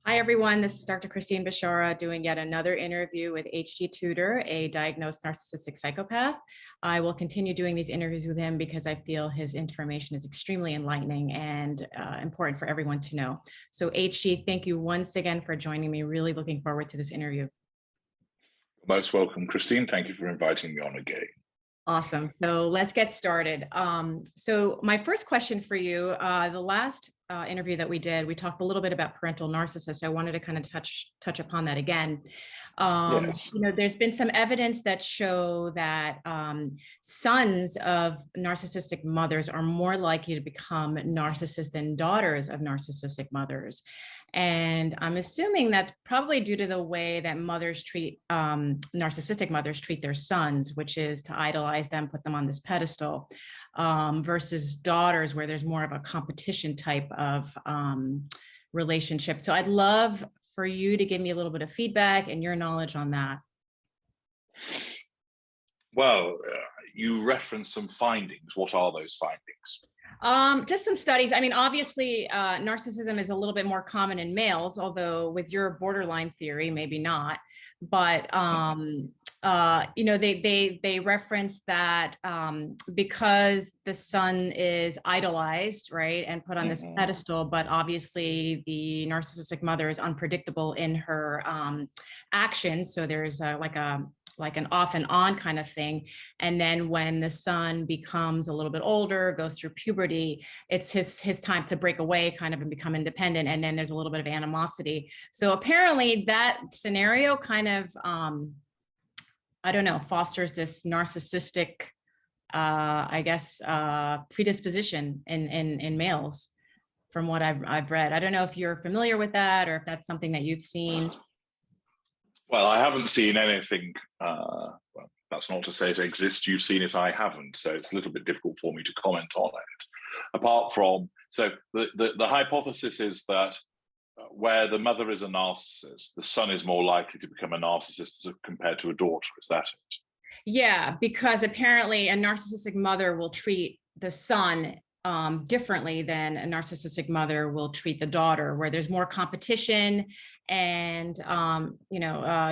Hi, everyone. This is Dr. Christine Bishara doing yet another interview with HG Tudor, a diagnosed narcissistic psychopath. I will continue doing these interviews with him because I feel his information is extremely enlightening and important for everyone to know. So HG, thank you once again for joining me. Really looking forward to this interview. Most welcome, Christine. Thank you for inviting me on again. Awesome. So let's get started. So my first question for you, the last interview that we did, we talked a little bit about parental narcissists. I wanted to kind of touch upon that again. Yes. There's been some evidence that show that sons of narcissistic mothers are more likely to become narcissists than daughters of narcissistic mothers. And I'm assuming that's probably due to the way that mothers treat, narcissistic mothers treat their sons, which is to idolize them, put them on this pedestal, versus daughters where there's more of a competition type of relationship. So I'd love for you to give me a little bit of feedback and your knowledge on that. Well, you referenced some findings. What are those findings? Just some studies. I mean, obviously, narcissism is a little bit more common in males, although with your borderline theory, maybe not. But they reference that because the son is idolized, right, and put on this pedestal, but obviously the narcissistic mother is unpredictable in her actions. So there's like an off and on kind of thing. And then when the son becomes a little bit older, goes through puberty, it's his time to break away kind of and become independent. And then there's a little bit of animosity. So apparently that scenario kind of, I don't know, fosters this narcissistic, predisposition in males from what I've read. I don't know if you're familiar with that or if that's something that you've seen. Well, I haven't seen anything. Well, that's not to say it exists. You've seen it, I haven't. So it's a little bit difficult for me to comment on it. Apart from, so the hypothesis is that where the mother is a narcissist, the son is more likely to become a narcissist compared to a daughter. Is that it? Yeah, because apparently a narcissistic mother will treat the son differently than a narcissistic mother will treat the daughter, where there's more competition and,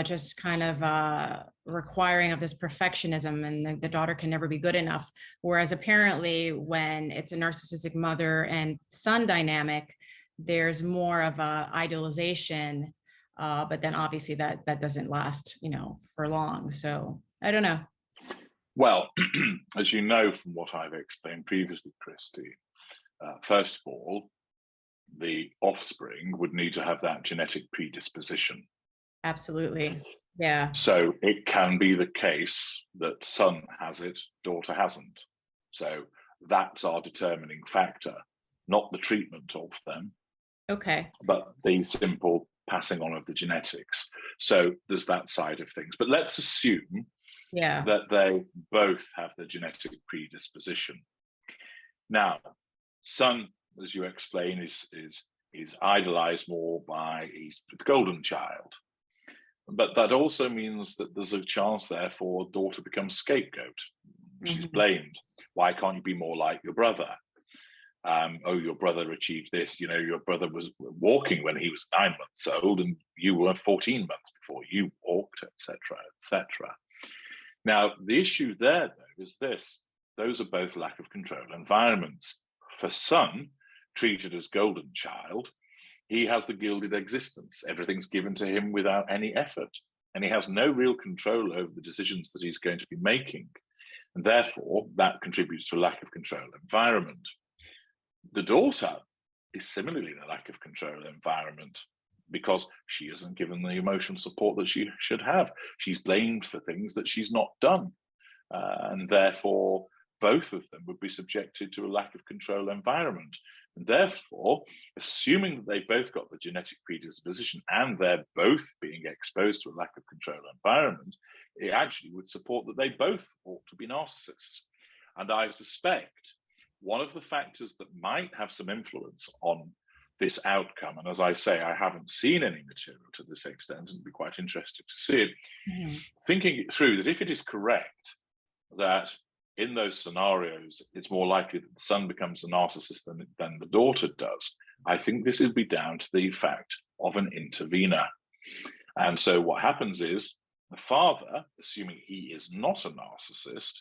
just kind of requiring of this perfectionism, and the daughter can never be good enough. Whereas apparently when it's a narcissistic mother and son dynamic, there's more of a idealization, but then obviously that doesn't last, for long. So I don't know. Well, as you know from what I've explained previously, Christine, first of all, the offspring would need to have that genetic predisposition. Absolutely. Yeah. So it can be the case that son has it, daughter hasn't. So that's our determining factor, not the treatment of them. Okay. But the simple passing on of the genetics. So there's that side of things. But let's assume that they both have the genetic predisposition. Now, son, as you explain, is idolized more by, he's the golden child. But that also means that there's a chance, therefore, daughter becomes scapegoat. She's blamed. Why can't you be more like your brother? Oh, your brother achieved this. Your brother was walking when he was 9 months old, and you were 14 months before you walked, etc., etc. Now, the issue there, though, is this. Those are both lack of control environments. For son, treated as golden child, he has the gilded existence. Everything's given to him without any effort, and he has no real control over the decisions that he's going to be making. And therefore, that contributes to a lack of control environment. The daughter is similarly in a lack of control environment because she isn't given the emotional support that she should have. She's blamed for things that she's not done. And therefore, both of them would be subjected to a lack of control environment. And therefore, assuming that they both got the genetic predisposition and they're both being exposed to a lack of control environment, it actually would support that they both ought to be narcissists. And I suspect one of the factors that might have some influence on this outcome, and as I say, I haven't seen any material to this extent, and it'd be quite interesting to see it, thinking it through, that if it is correct that in those scenarios, it's more likely that the son becomes a narcissist than the daughter does, I think this would be down to the fact of an intervener. And so what happens is the father, assuming he is not a narcissist,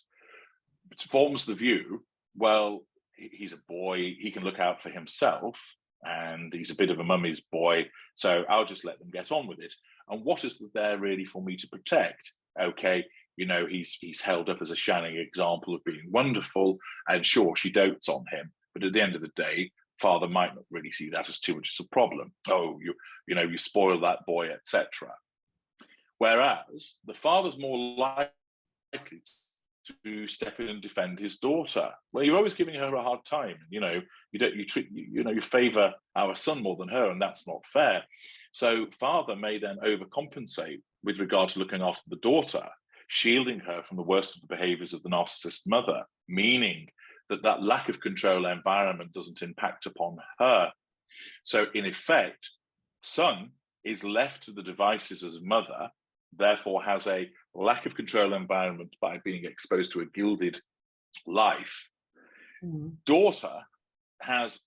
forms the view, well, he's a boy, he can look out for himself, and he's a bit of a mummy's boy, so I'll just let them get on with it. And what is there really for me to protect? Okay, you know, he's held up as a shining example of being wonderful, and sure, she dotes on him, but at the end of the day, father might not really see that as too much of a problem. Oh, you know, you spoil that boy, etc. Whereas the father's more likely to step in and defend his daughter. Well, you're always giving her a hard time. You know, you favor our son more than her, and that's not fair. So father may then overcompensate with regard to looking after the daughter, shielding her from the worst of the behaviors of the narcissist mother, meaning that lack of control environment doesn't impact upon her. So in effect, son is left to the devices as mother, therefore has a lack of control environment by being exposed to a gilded life. Daughter has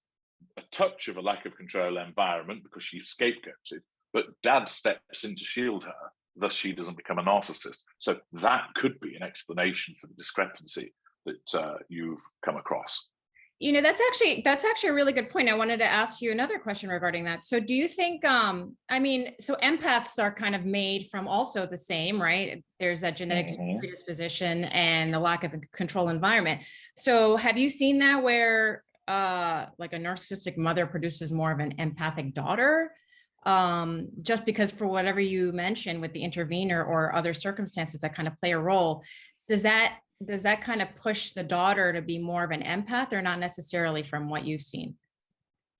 a touch of a lack of control environment because she's scapegoated, but dad steps in to shield her, thus she doesn't become a narcissist. So that could be an explanation for the discrepancy that you've come across. You know, that's actually a really good point. I wanted to ask you another question regarding that. So do you think, I mean, so empaths are kind of made from also the same, right? There's that genetic predisposition and the lack of a control environment. So have you seen that where like a narcissistic mother produces more of an empathic daughter? Just because for whatever you mentioned with the intervener or other circumstances that kind of play a role, does that kind of push the daughter to be more of an empath, or not necessarily from what you've seen?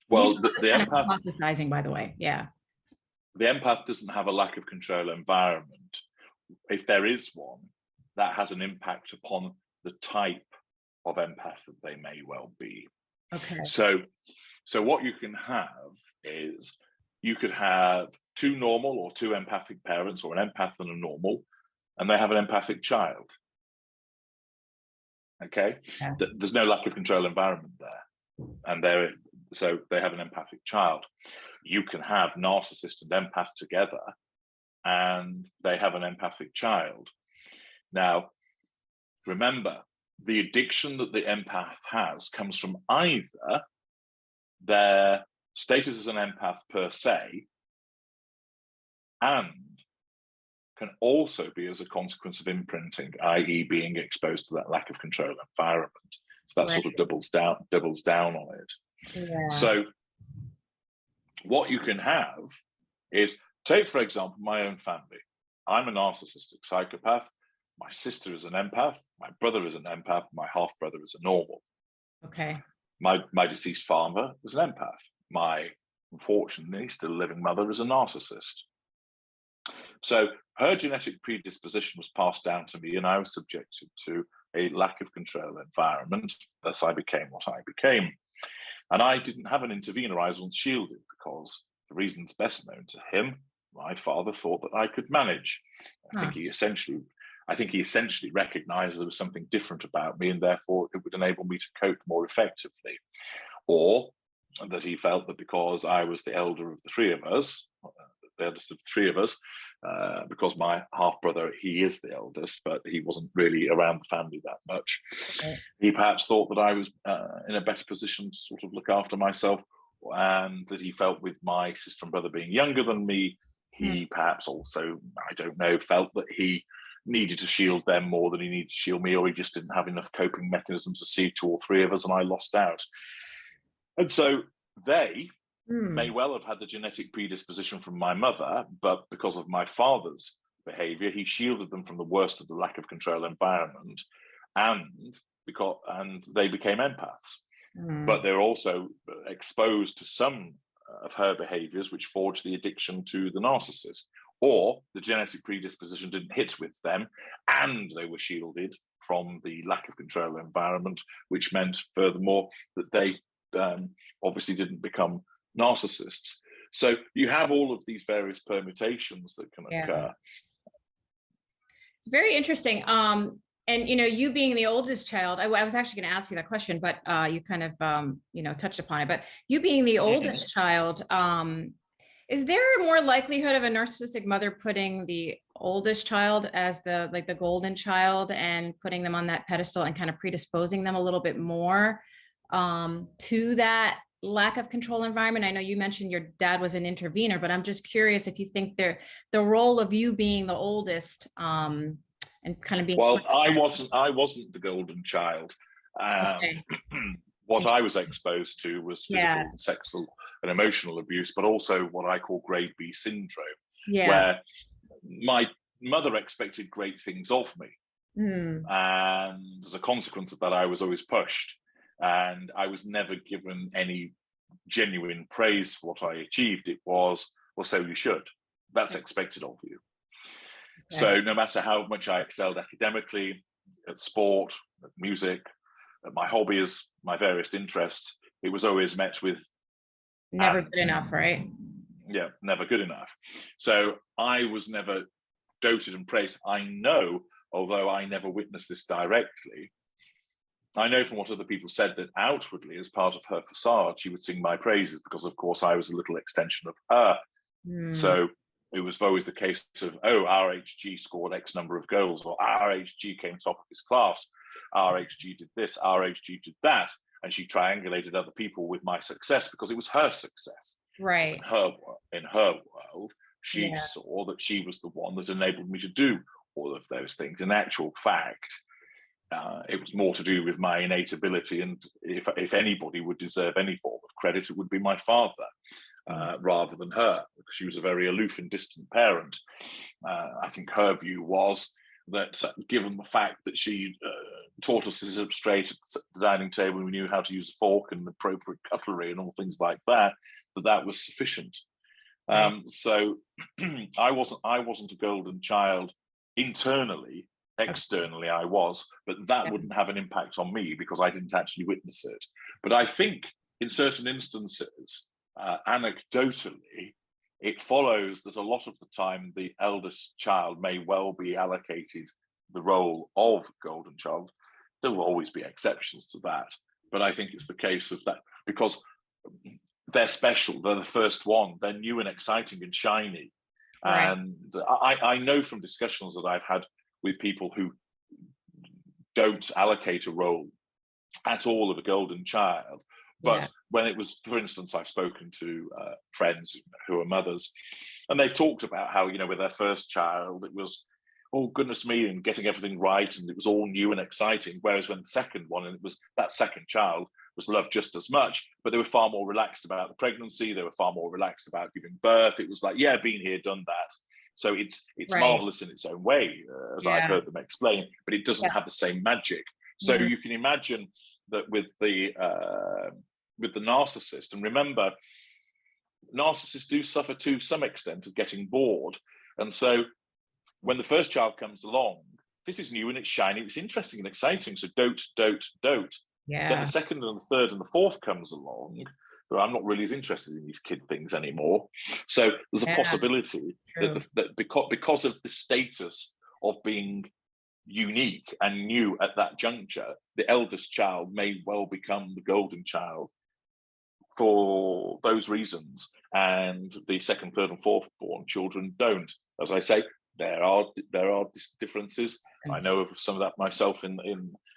Well, the empath, hypothesizing, by the way, yeah. The empath doesn't have a lack of control environment. If there is one, that has an impact upon the type of empath that they may well be. Okay. So what you can have is you could have two normal or two empathic parents, or an empath and a normal, and they have an empathic child. Okay, yeah. There's no lack of control environment there, and so they have an empathic child. You can have narcissist and empath together, and they have an empathic child. Now, remember, the addiction that the empath has comes from either their status as an empath per se, and can also be as a consequence of imprinting, i.e. being exposed to that lack of control environment. So that sort of doubles down on it. Yeah. So what you can have is, take, for example, my own family. I'm a narcissistic psychopath. My sister is an empath. My brother is an empath. My half-brother is a normal. Okay. My deceased father was an empath. My, unfortunately, still living mother is a narcissist. So her genetic predisposition was passed down to me, and I was subjected to a lack of control environment. Thus, I became what I became. And I didn't have an intervener. I was shielded because, the reasons best known to him, my father thought that I could manage. I think he essentially recognized there was something different about me, and therefore it would enable me to cope more effectively. Or that he felt that because I was the elder of the three of us, the eldest of the three of us, because my half-brother, he is the eldest, but he wasn't really around the family that much. Okay. He perhaps thought that I was in a better position to sort of look after myself, and that he felt with my sister and brother being younger than me, he perhaps also, I don't know, felt that he needed to shield them more than he needed to shield me, or he just didn't have enough coping mechanisms to see to all three of us, and I lost out. And so they may well have had the genetic predisposition from my mother, but because of my father's behavior, he shielded them from the worst of the lack of control environment, and they became empaths. But they're also exposed to some of her behaviors which forged the addiction to the narcissist, or the genetic predisposition didn't hit with them and they were shielded from the lack of control environment, which meant furthermore that they obviously didn't become narcissists. So you have all of these various permutations that can occur. It's very interesting. And, you know, you being the oldest child, I was actually going to ask you that question, but you kind of, you know, touched upon it. But you being the oldest child, Is there more likelihood of a narcissistic mother putting the oldest child as the golden child and putting them on that pedestal and kind of predisposing them a little bit more to that lack of control environment? I know you mentioned your dad was an intervener, but I'm just curious if you think the role of you being the oldest and kind of being. Well, I wasn't the golden child. Okay. What I was exposed to was physical and sexual and emotional abuse, but also what I call grade B syndrome, where my mother expected great things of me. And as a consequence of that, I was always pushed, and I was never given any genuine praise for what I achieved. It was, well, so you should. That's expected of you. Okay. So no matter how much I excelled academically, at sport, at music, at my hobbies, my various interests, it was always met with never good enough, right? Yeah, never good enough. So I was never doted and praised. I know, although I never witnessed this directly, I know from what other people said that outwardly, as part of her facade, she would sing my praises because, of course, I was a little extension of her. So it was always the case of, oh, our HG scored X number of goals, or our HG came top of his class, our HG did this, our HG did that. And she triangulated other people with my success because it was her success. Right. In her world, she saw that she was the one that enabled me to do all of those things. In actual fact, it was more to do with my innate ability. And if anybody would deserve any form of credit, it would be my father rather than her, because she was a very aloof and distant parent. I think her view was that given the fact that she taught us to sit up straight at the dining table, and we knew how to use a fork and appropriate cutlery and all things like that, that was sufficient. So I wasn't a golden child internally. Externally, I was, but that wouldn't have an impact on me because I didn't actually witness it. But I think in certain instances, anecdotally, it follows that a lot of the time the eldest child may well be allocated the role of golden child. There will always be exceptions to that, but I think it's the case of that because they're special. They're the first one. They're new and exciting and shiny. Right. And I know from discussions that I've had with people who don't allocate a role at all of a golden child. But when it was, for instance, I've spoken to friends who are mothers, and they've talked about how, with their first child, it was, oh, goodness me, and getting everything right, and it was all new and exciting. Whereas when the second one, and it was that second child, was loved just as much, but they were far more relaxed about the pregnancy. They were far more relaxed about giving birth. It was like, yeah, been here, done that. So it's marvelous in its own way, as I've heard them explain, but it doesn't have the same magic. So you can imagine that with the narcissist, and remember, narcissists do suffer to some extent of getting bored. And so when the first child comes along, this is new and it's shiny, it's interesting and exciting. So dote. Yeah. Then the second and the third and the fourth comes along, but I'm not really as interested in these kid things anymore. So there's a possibility that because of the status of being unique and new at that juncture, the eldest child may well become the golden child for those reasons, and the second, third, and fourth born children don't. As I say, there are differences. I know of some of that myself in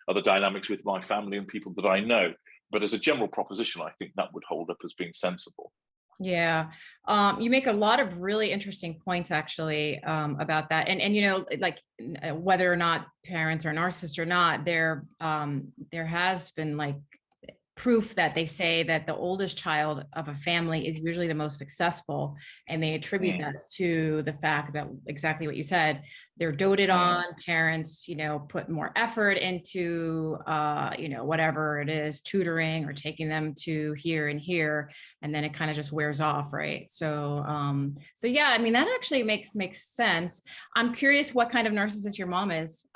other dynamics with my family and people that I know. But as a general proposition, I think that would hold up as being sensible. Yeah. You make a lot of really interesting points actually about that. And like whether or not parents are narcissists or not, there has been like proof that they say that the oldest child of a family is usually the most successful, and they attribute that to the fact that exactly what you said, they're doted on. Parents, put more effort into, whatever it is, tutoring or taking them to here and here, and then it kind of just wears off, right? So yeah, I mean, that actually makes sense. I'm curious what kind of narcissist your mom is.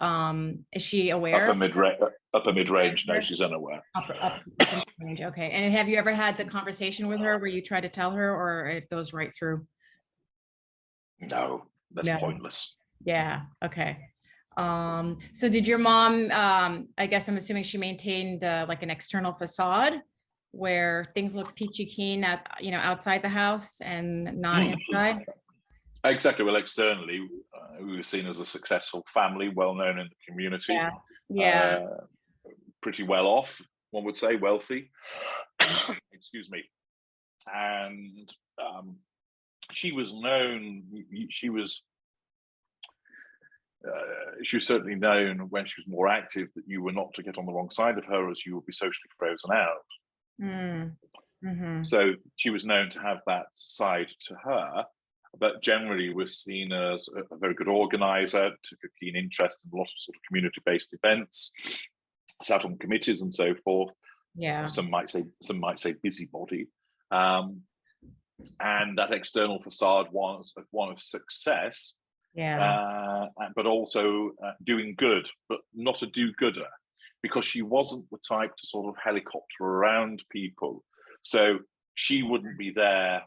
Is she aware? Upper mid-range. No, she's unaware. Upper range. Okay. And have you ever had the conversation with her where you try to tell her, or it goes right through? No, that's pointless. Yeah. Okay. So did your mom, I guess I'm assuming she maintained like an external facade where things look peachy keen at, outside the house and not inside? Exactly. Well, externally, we were seen as a successful family, well known in the community. Yeah. Pretty well off, one would say, wealthy. Excuse me. And she was known. She was certainly known when she was more active that you were not to get on the wrong side of her, as you would be socially frozen out. Mm-hmm. So she was known to have that side to her, but generally was seen as a very good organizer, took a keen interest in a lot of sort of community-based events, sat on committees and so forth. Yeah. Some might say busybody. And that external facade was one of success, but also doing good, but not a do-gooder, because she wasn't the type to sort of helicopter around people. So she wouldn't be there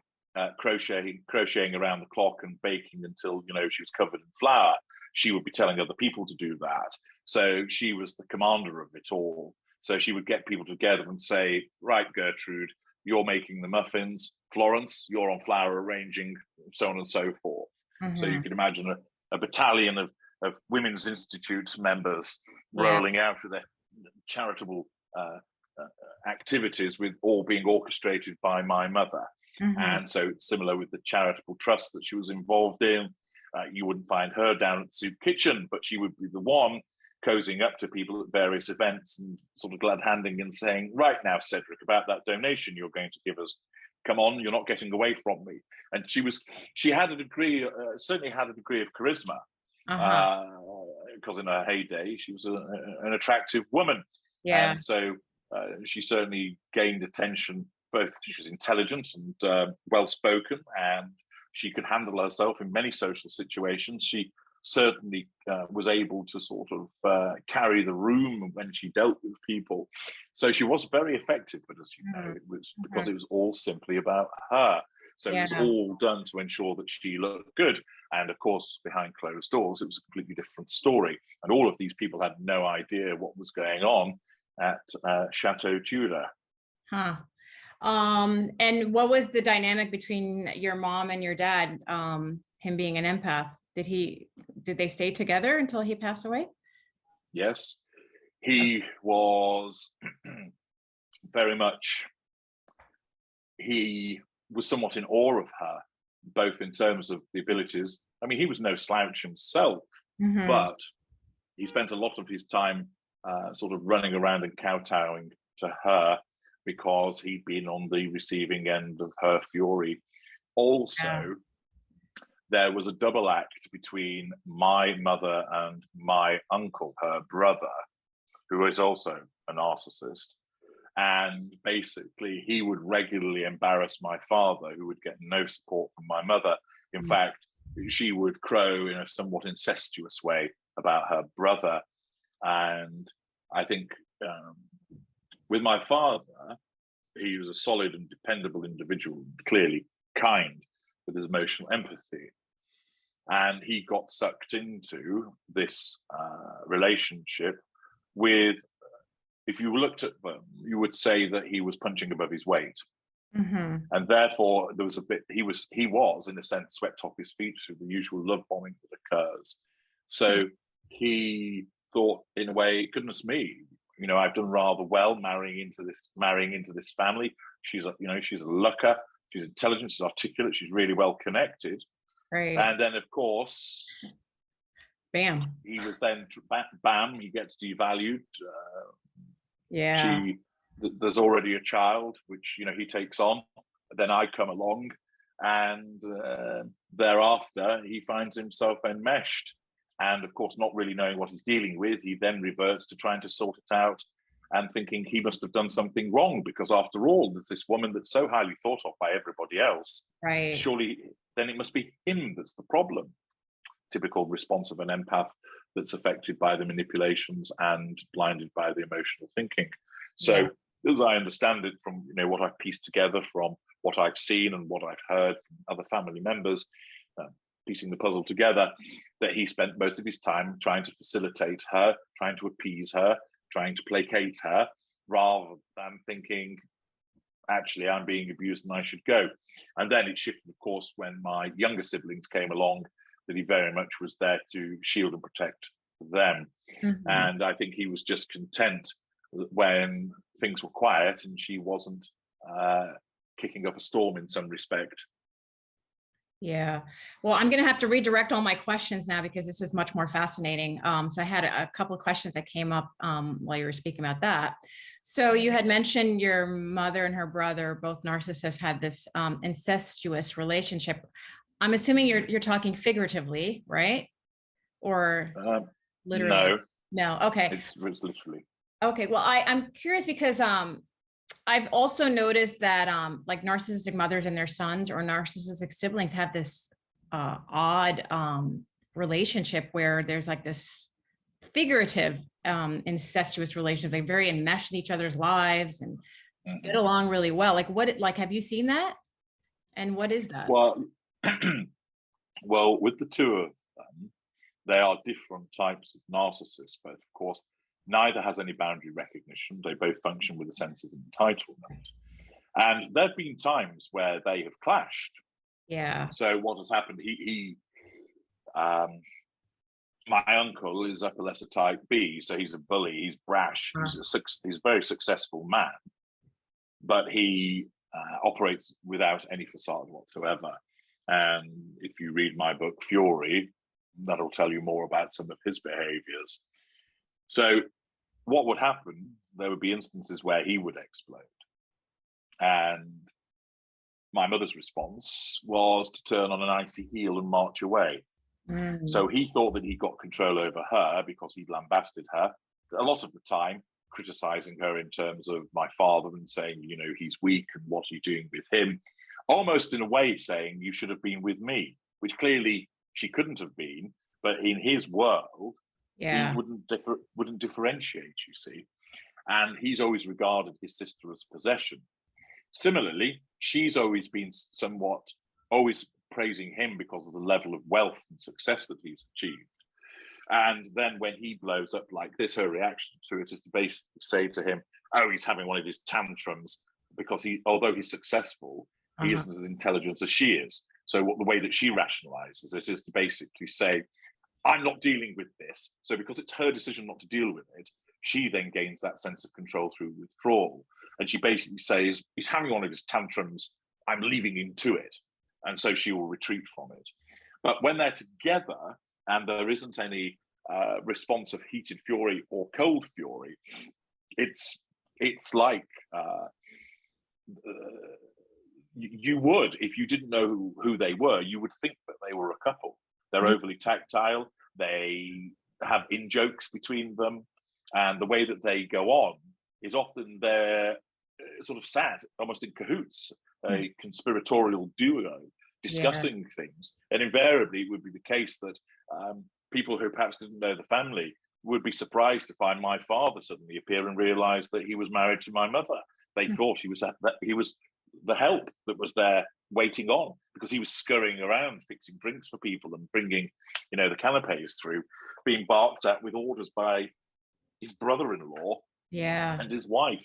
crocheting around the clock and baking until she was covered in flour. She would be telling other people to do that. So she was the commander of it all. So she would get people together and say, right, Gertrude, you're making the muffins. Florence, you're on flour arranging, so on and so forth. So you can imagine a battalion of Women's Institute members rolling out with their charitable activities, with all being orchestrated by my mother. And so it's similar with the charitable trust that she was involved in. You wouldn't find her down at the soup kitchen, but she would be the one cozying up to people at various events and sort of glad handing and saying, right now, Cedric, about that donation you're going to give us. Come on, you're not getting away from me. And she had a degree, certainly had a degree of charisma, because in her heyday, she was an attractive woman. Yeah. And so she certainly gained attention. Both she was intelligent and well-spoken, and she could handle herself in many social situations. She certainly was able to sort of carry the room when she dealt with people. So she was very effective, but as you know, it was because it was all simply about her. So it was all done to ensure that she looked good. And of course, behind closed doors, it was a completely different story. And all of these people had no idea what was going on at Chateau Tudor. And what was the dynamic between your mom and your dad, him being an empath? Did they stay together until he passed away? Yes, he was very much, he was somewhat in awe of her, both in terms of the abilities. I mean, he was no slouch himself, but he spent a lot of his time sort of running around and kowtowing to her, because he'd been on the receiving end of her fury. Also, there was a double act between my mother and my uncle, her brother, who is also a narcissist. And basically, he would regularly embarrass my father, who would get no support from my mother. In fact, she would crow in a somewhat incestuous way about her brother. And I think with my father, he was a solid and dependable individual, clearly kind, with his emotional empathy. And he got sucked into this relationship with, if you looked at them, you would say that he was punching above his weight. And therefore, there was a bit, he was, in a sense, swept off his feet through the usual love bombing that occurs. So he thought, in a way, goodness me, I've done rather well marrying into this family. She's a looker, she's intelligent, she's articulate, she's really well connected. Right. And then, of course, bam, he was then he gets devalued. There's already a child, which he takes on. Then I come along, and thereafter he finds himself enmeshed. And of course, not really knowing what he's dealing with, he then reverts to trying to sort it out and thinking he must have done something wrong, because after all, there's this woman that's so highly thought of by everybody else. Right. Surely then it must be him that's the problem. Typical response of an empath that's affected by the manipulations and blinded by the emotional thinking. So as I understand it from what I've pieced together from what I've seen and what I've heard from other family members, piecing the puzzle together, that he spent most of his time trying to facilitate her, trying to appease her, trying to placate her, rather than thinking, actually, I'm being abused and I should go. And then it shifted, of course, when my younger siblings came along, that he very much was there to shield and protect them. Mm-hmm. And I think he was just content when things were quiet and she wasn't kicking up a storm in some respect. Yeah. Well, I'm going to have to redirect all my questions now because this is much more fascinating. So I had a couple of questions that came up while you were speaking about that. So you had mentioned your mother and her brother, both narcissists, had this incestuous relationship. I'm assuming you're talking figuratively, right? Or literally? No. Okay. It's literally. Okay. Well, I'm curious because I've also noticed that like narcissistic mothers and their sons or narcissistic siblings have this odd relationship where there's like this figurative incestuous relationship. They're very enmeshed in each other's lives and get along really well. Like have you seen that? And what is that? Well, well, with the two of them, they are different types of narcissists, but of course, neither has any boundary recognition. They both function with a sense of entitlement. And there have been times where they have clashed. Yeah. So what has happened, my uncle is upper lesser type B, so he's a bully, he's brash, he's a very successful man, but he operates without any facade whatsoever. And if you read my book, Fury, that'll tell you more about some of his behaviors. So what would happen, there would be instances where he would explode. And my mother's response was to turn on an icy heel and march away. Mm. So he thought that he got control over her because he'd lambasted her, a lot of the time criticizing her in terms of my father and saying, you know, he's weak and what are you doing with him? Almost in a way saying, you should have been with me, which clearly she couldn't have been, but in his world, he wouldn't differentiate, you see. And he's always regarded his sister as possession. Similarly, she's always been always praising him because of the level of wealth and success that he's achieved. And then when he blows up like this, her reaction to it is to basically say to him, oh, he's having one of his tantrums because although he's successful, he isn't as intelligent as she is. So the way that she rationalizes it is to basically say, I'm not dealing with this. So because it's her decision not to deal with it, she then gains that sense of control through withdrawal. And she basically says, he's having one of his tantrums, I'm leaving him to it. And so she will retreat from it. But when they're together and there isn't any response of heated fury or cold fury, it's like you would, if you didn't know who they were, you would think that they were a couple. They're overly tactile. They have in-jokes between them. And the way that they go on is often they're sort of sat almost in cahoots, a conspiratorial duo discussing things. And invariably it would be the case that people who perhaps didn't know the family would be surprised to find my father suddenly appear and realize that he was married to my mother. They thought he was the help that was there waiting on, because he was scurrying around fixing drinks for people and bringing, you know, the canapes through, being barked at with orders by his brother-in-law and his wife.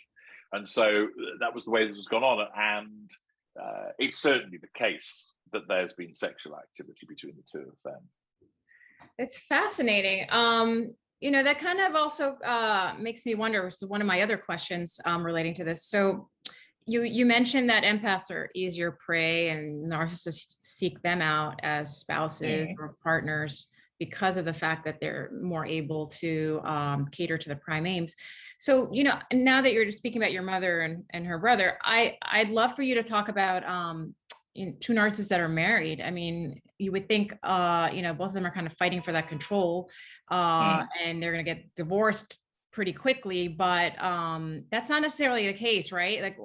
And so that was the way this was gone on. And it's certainly the case that there's been sexual activity between the two of them. It's fascinating. You know, that kind of also makes me wonder, so one of my other questions relating to this. So you mentioned that empaths are easier prey and narcissists seek them out as spouses or partners because of the fact that they're more able to cater to the prime aims. So, you know, now that you're speaking about your mother and her brother, I'd love for you to talk about two narcissists that are married. I mean, you would think, you know, both of them are kind of fighting for that control and they're going to get divorced pretty quickly, but that's not necessarily the case, right? Like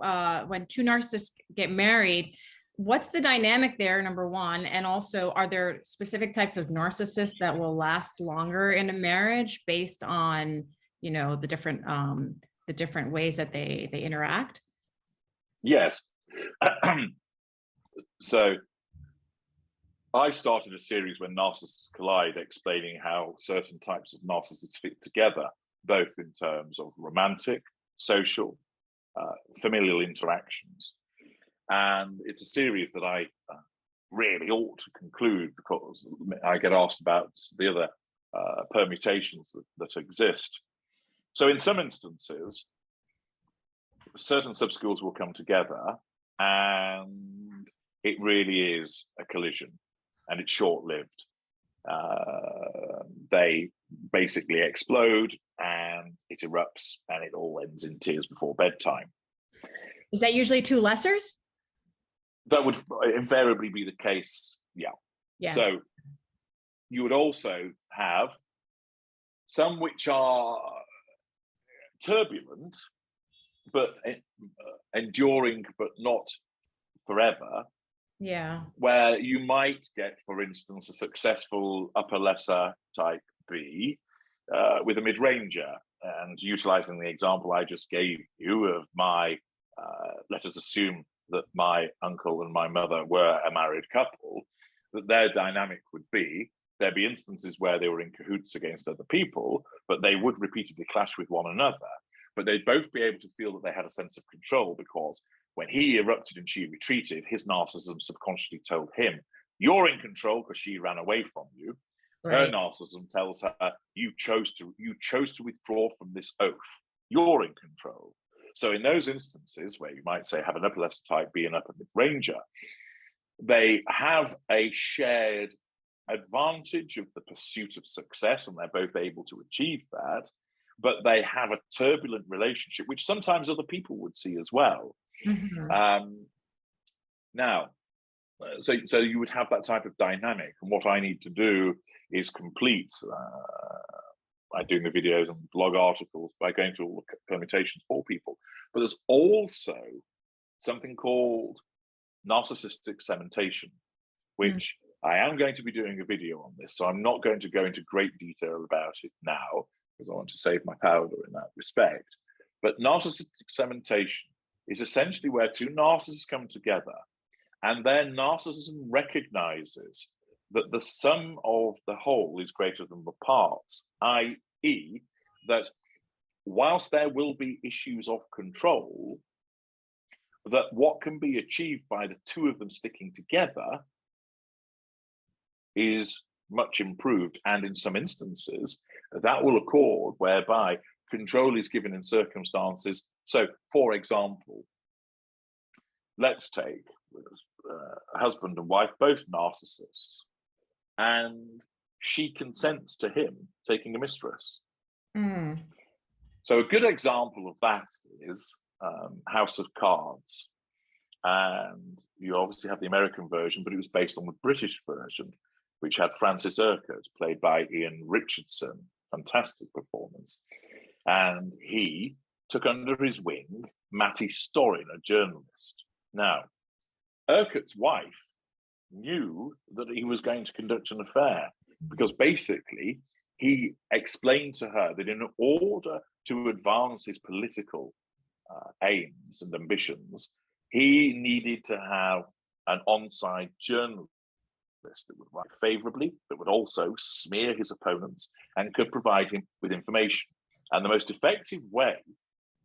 when two narcissists get married, what's the dynamic there, number one? And also, are there specific types of narcissists that will last longer in a marriage based on, you know, the different ways that they interact? Yes. So I started a series when narcissists collide, explaining how certain types of narcissists fit together, both in terms of romantic, social, familial interactions. And it's a series that I really ought to conclude, because I get asked about the other permutations that exist. So in some instances, certain subschools will come together and it really is a collision, and it's short-lived. They basically explode and it erupts and it all ends in tears before bedtime. Is that usually two lessers? That would invariably be the case, yeah. So you would also have some which are turbulent, but enduring, but not forever. Yeah. Where you might get, for instance, a successful upper lesser type B with a mid-ranger. And utilizing the example I just gave you of my, let us assume that my uncle and my mother were a married couple, that their dynamic would be, there'd be instances where they were in cahoots against other people, but they would repeatedly clash with one another. But they'd both be able to feel that they had a sense of control, because when he erupted and she retreated, his narcissism subconsciously told him, you're in control because she ran away from you. Right. Her narcissism tells her, you chose to withdraw from this oath. You're in control. So in those instances where you might say have an upper lesser type B and upper mid-ranger, they have a shared advantage of the pursuit of success, and they're both able to achieve that, but they have a turbulent relationship, which sometimes other people would see as well. Mm-hmm. Now, so you would have that type of dynamic, and what I need to do is complete by doing the videos and blog articles, by going through all the permutations for people. But there's also something called narcissistic cementation, which I am going to be doing a video on this, so I'm not going to go into great detail about it now, because I want to save my powder in that respect. But narcissistic cementation is essentially where two narcissists come together and their narcissism recognizes that the sum of the whole is greater than the parts, i.e. that whilst there will be issues of control, that what can be achieved by the two of them sticking together is much improved. And in some instances, that will accord whereby control is given in circumstances. So, for example, let's take husband and wife, both narcissists, and she consents to him taking a mistress. So a good example of that is House of Cards. And you obviously have the American version, but it was based on the British version, which had Francis Urquhart, played by Ian Richardson. Fantastic performance. And he took under his wing Mattie Storin, a journalist. Now, Urquhart's wife knew that he was going to conduct an affair, because basically he explained to her that in order to advance his political aims and ambitions, he needed to have an on-side journalist that would write favorably, that would also smear his opponents and could provide him with information. And the most effective way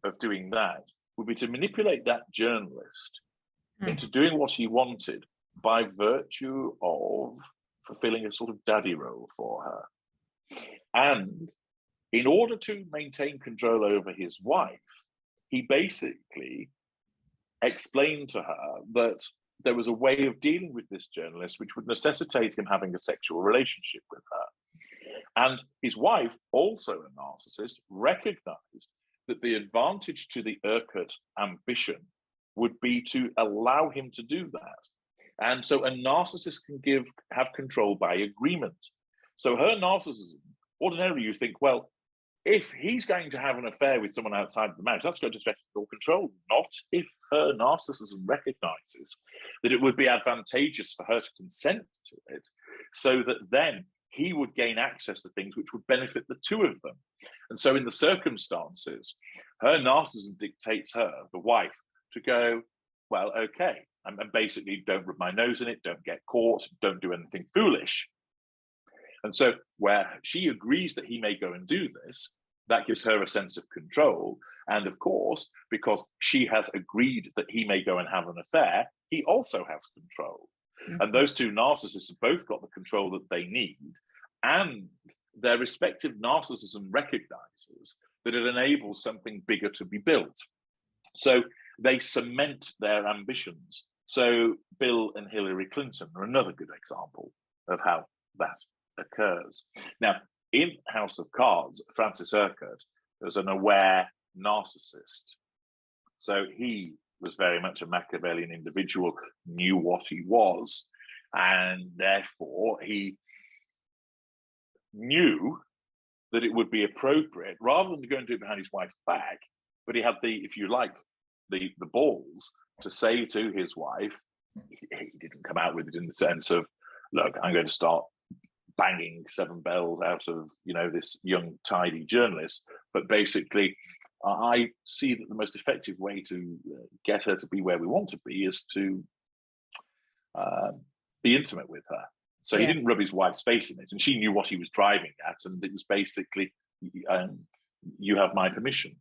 of doing that would be to manipulate that journalist into doing what he wanted by virtue of fulfilling a sort of daddy role for her. And in order to maintain control over his wife, he basically explained to her that there was a way of dealing with this journalist which would necessitate him having a sexual relationship with her. And his wife, also a narcissist, recognized that the advantage to the Urquhart ambition would be to allow him to do that. And so a narcissist can have control by agreement. So her narcissism, ordinarily you think, well, if he's going to have an affair with someone outside of the marriage, that's going to stretch your control. Not if her narcissism recognizes that it would be advantageous for her to consent to it, so that then he would gain access to things which would benefit the two of them. And so in the circumstances, her narcissism dictates her, the wife, to go, well, okay, and basically don't rub my nose in it, don't get caught, don't do anything foolish. And so where she agrees that he may go and do this, that gives her a sense of control. And of course, because she has agreed that he may go and have an affair, he also has control. And those two narcissists have both got the control that they need, and their respective narcissism recognizes that it enables something bigger to be built. So they cement their ambitions. So Bill and Hillary Clinton are another good example of how that occurs. Now, in House of Cards, Francis Urquhart was an aware narcissist. So he was very much a Machiavellian individual, knew what he was, and therefore he knew that it would be appropriate, rather than go and do it behind his wife's back, but he had the, if you like, the balls to say to his wife, he didn't come out with it in the sense of, look, I'm going to start banging 7 bells out of, you know, this young, tidy journalist, but basically, I see that the most effective way to get her to be where we want to be is to be intimate with her. So he didn't rub his wife's face in it, and she knew what he was driving at, and it was basically, you have my permission.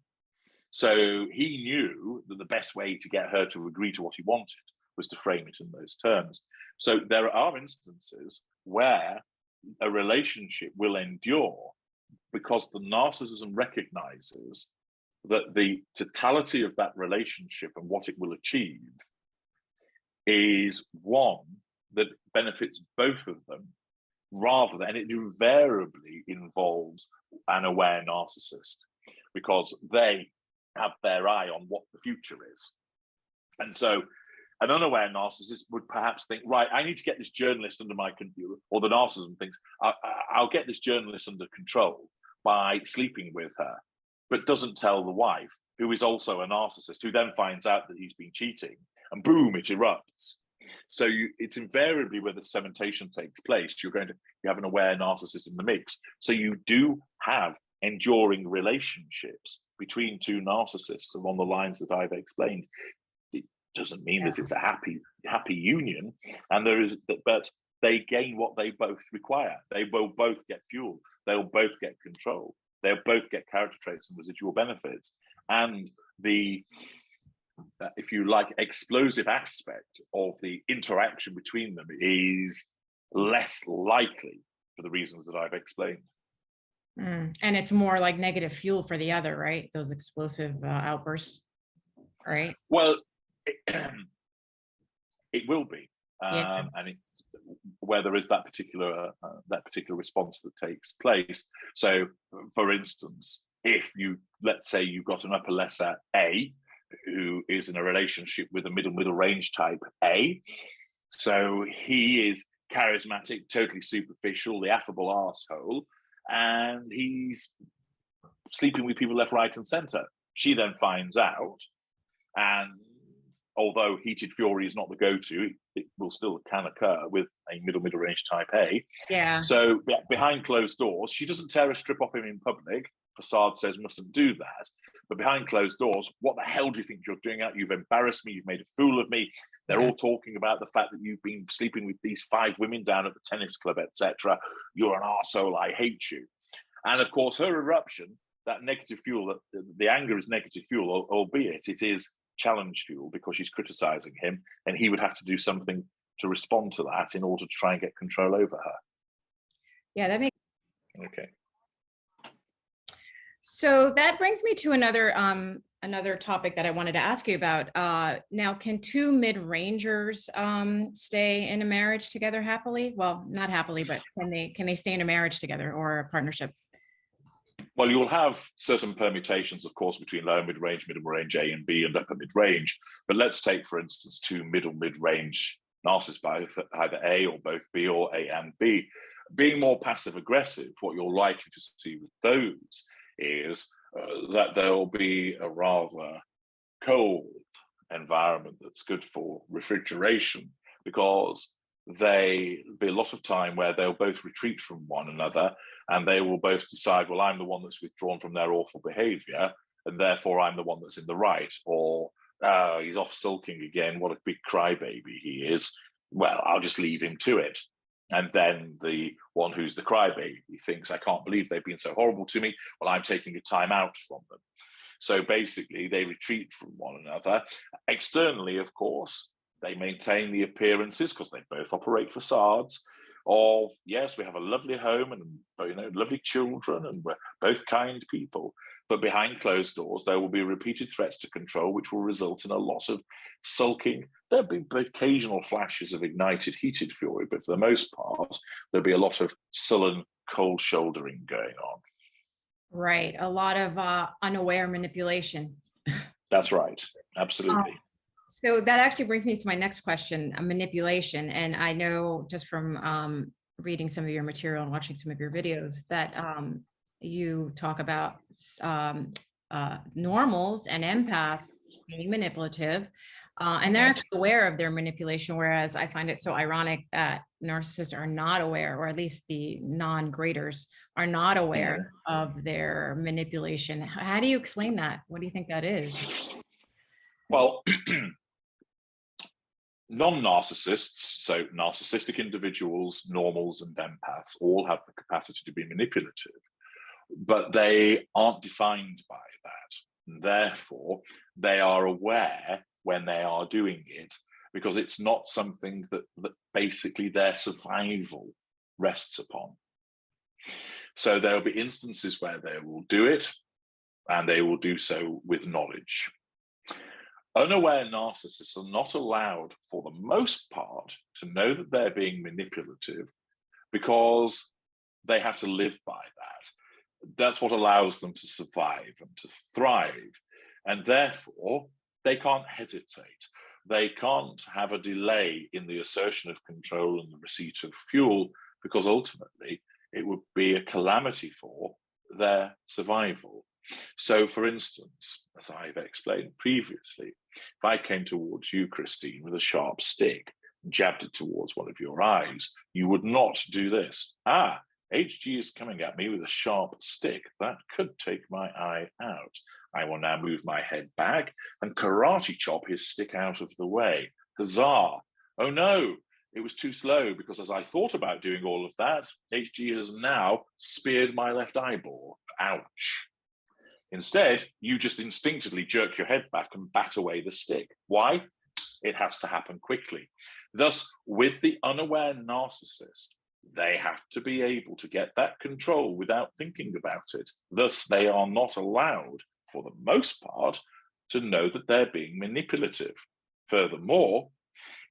So he knew that the best way to get her to agree to what he wanted was to frame it in those terms. So there are instances where a relationship will endure because the narcissism recognizes that the totality of that relationship and what it will achieve is one that benefits both of them, rather than, it invariably involves an aware narcissist, because they have their eye on what the future is. And so an unaware narcissist would perhaps think, right, I need to get this journalist under my control, or the narcissism thinks, I'll get this journalist under control by sleeping with her, but doesn't tell the wife, who is also a narcissist, who then finds out that he's been cheating, and boom, it erupts. So it's invariably where the cementation takes place. You have an aware narcissist in the mix. So you do have enduring relationships between two narcissists along the lines that I've explained. It doesn't mean that it's a happy union, but they gain what they both require. They will both get fuel. They'll both get control. They'll both get character traits and residual benefits. And the, if you like, explosive aspect of the interaction between them is less likely for the reasons that I've explained. And it's more like negative fuel for the other, right? Those explosive outbursts, right? Well, it will be, and where there is that particular response that takes place. So, for instance, if let's say you've got an upper lesser A who is in a relationship with a middle range type A, so he is charismatic, totally superficial, the affable arsehole, and he's sleeping with people left, right, and center. She then finds out, and although heated fury is not the go-to, it will still can occur with a middle range type A. Yeah. So behind closed doors, she doesn't tear a strip off him in public. Facade says mustn't do that. But behind closed doors, what the hell do you think you're doing out? You've embarrassed me. You've made a fool of me. They're all talking about the fact that you've been sleeping with these 5 women down at the tennis club, etc. You're an arsehole. I hate you. And of course, her eruption, that negative fuel, the anger is negative fuel, albeit it is challenge fuel because she's criticizing him, and he would have to do something to respond to that in order to try and get control over her. Yeah, that makes okay. So that brings me to another topic that I wanted to ask you about. Now, can 2 mid-rangers stay in a marriage together happily? Well, not happily, but can they stay in a marriage together or a partnership? Well, you'll have certain permutations, of course, between lower mid-range, middle mid-range A and B, and upper mid-range. But let's take, for instance, 2 middle mid-range narcissists by either A or both B, or A and B. Being more passive-aggressive, what you're likely to see with those is that there will be a rather cold environment that's good for refrigeration, because there'll be a lot of time where they'll both retreat from one another, and they will both decide, well, I'm the one that's withdrawn from their awful behavior, and therefore I'm the one that's in the right. Or, he's off sulking again, what a big crybaby he is. Well, I'll just leave him to it. And then the one who's the crybaby thinks, I can't believe they've been so horrible to me. Well, I'm taking a time out from them. So basically, they retreat from one another. Externally, of course, they maintain the appearances because they both operate facades of, yes, we have a lovely home and lovely children, and we're both kind people. But behind closed doors, there will be repeated threats to control, which will result in a lot of sulking. There'll be occasional flashes of ignited, heated fury, but for the most part, there'll be a lot of sullen, cold shouldering going on. Right. A lot of unaware manipulation. That's right. Absolutely. So that actually brings me to my next question, manipulation. And I know just from reading some of your material and watching some of your videos that you talk about normals and empaths being manipulative. And they're actually aware of their manipulation, whereas I find it so ironic that narcissists are not aware, or at least the non-graders are not aware of their manipulation. How do you explain that? What do you think that is? Well, non-narcissists, so narcissistic individuals, normals, and empaths all have the capacity to be manipulative, but they aren't defined by that. Therefore, they are aware when they are doing it, because it's not something that basically their survival rests upon. So there'll be instances where they will do it, and they will do so with knowledge. Unaware narcissists are not allowed, for the most part, to know that they're being manipulative, because they have to live by that. That's what allows them to survive and to thrive. And therefore, they can't hesitate. They can't have a delay in the assertion of control and the receipt of fuel, because ultimately it would be a calamity for their survival. So, for instance, as I've explained previously, if I came towards you, Christine, with a sharp stick and jabbed it towards one of your eyes, you would not do this. HG is coming at me with a sharp stick. That could take my eye out. I will now move my head back and karate chop his stick out of the way. Huzzah! Oh no, it was too slow, because as I thought about doing all of that, HG has now speared my left eyeball. Ouch. Instead, you just instinctively jerk your head back and bat away the stick. Why? It has to happen quickly. Thus, with the unaware narcissist, they have to be able to get that control without thinking about it. Thus, they are not allowed, for the most part, to know that they're being manipulative. Furthermore,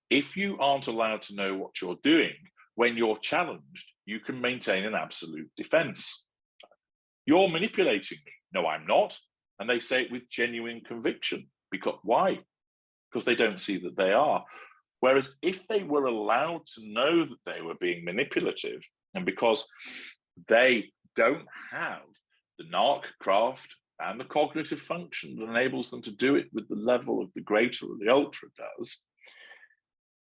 if you aren't allowed to know what you're doing, when you're challenged, you can maintain an absolute defense. You're manipulating me. No, I'm not. And they say it with genuine conviction. Because why? Because they don't see that they are. Whereas if they were allowed to know that they were being manipulative, and because they don't have the narc craft and the cognitive function that enables them to do it with the level of the greater or the ultra does,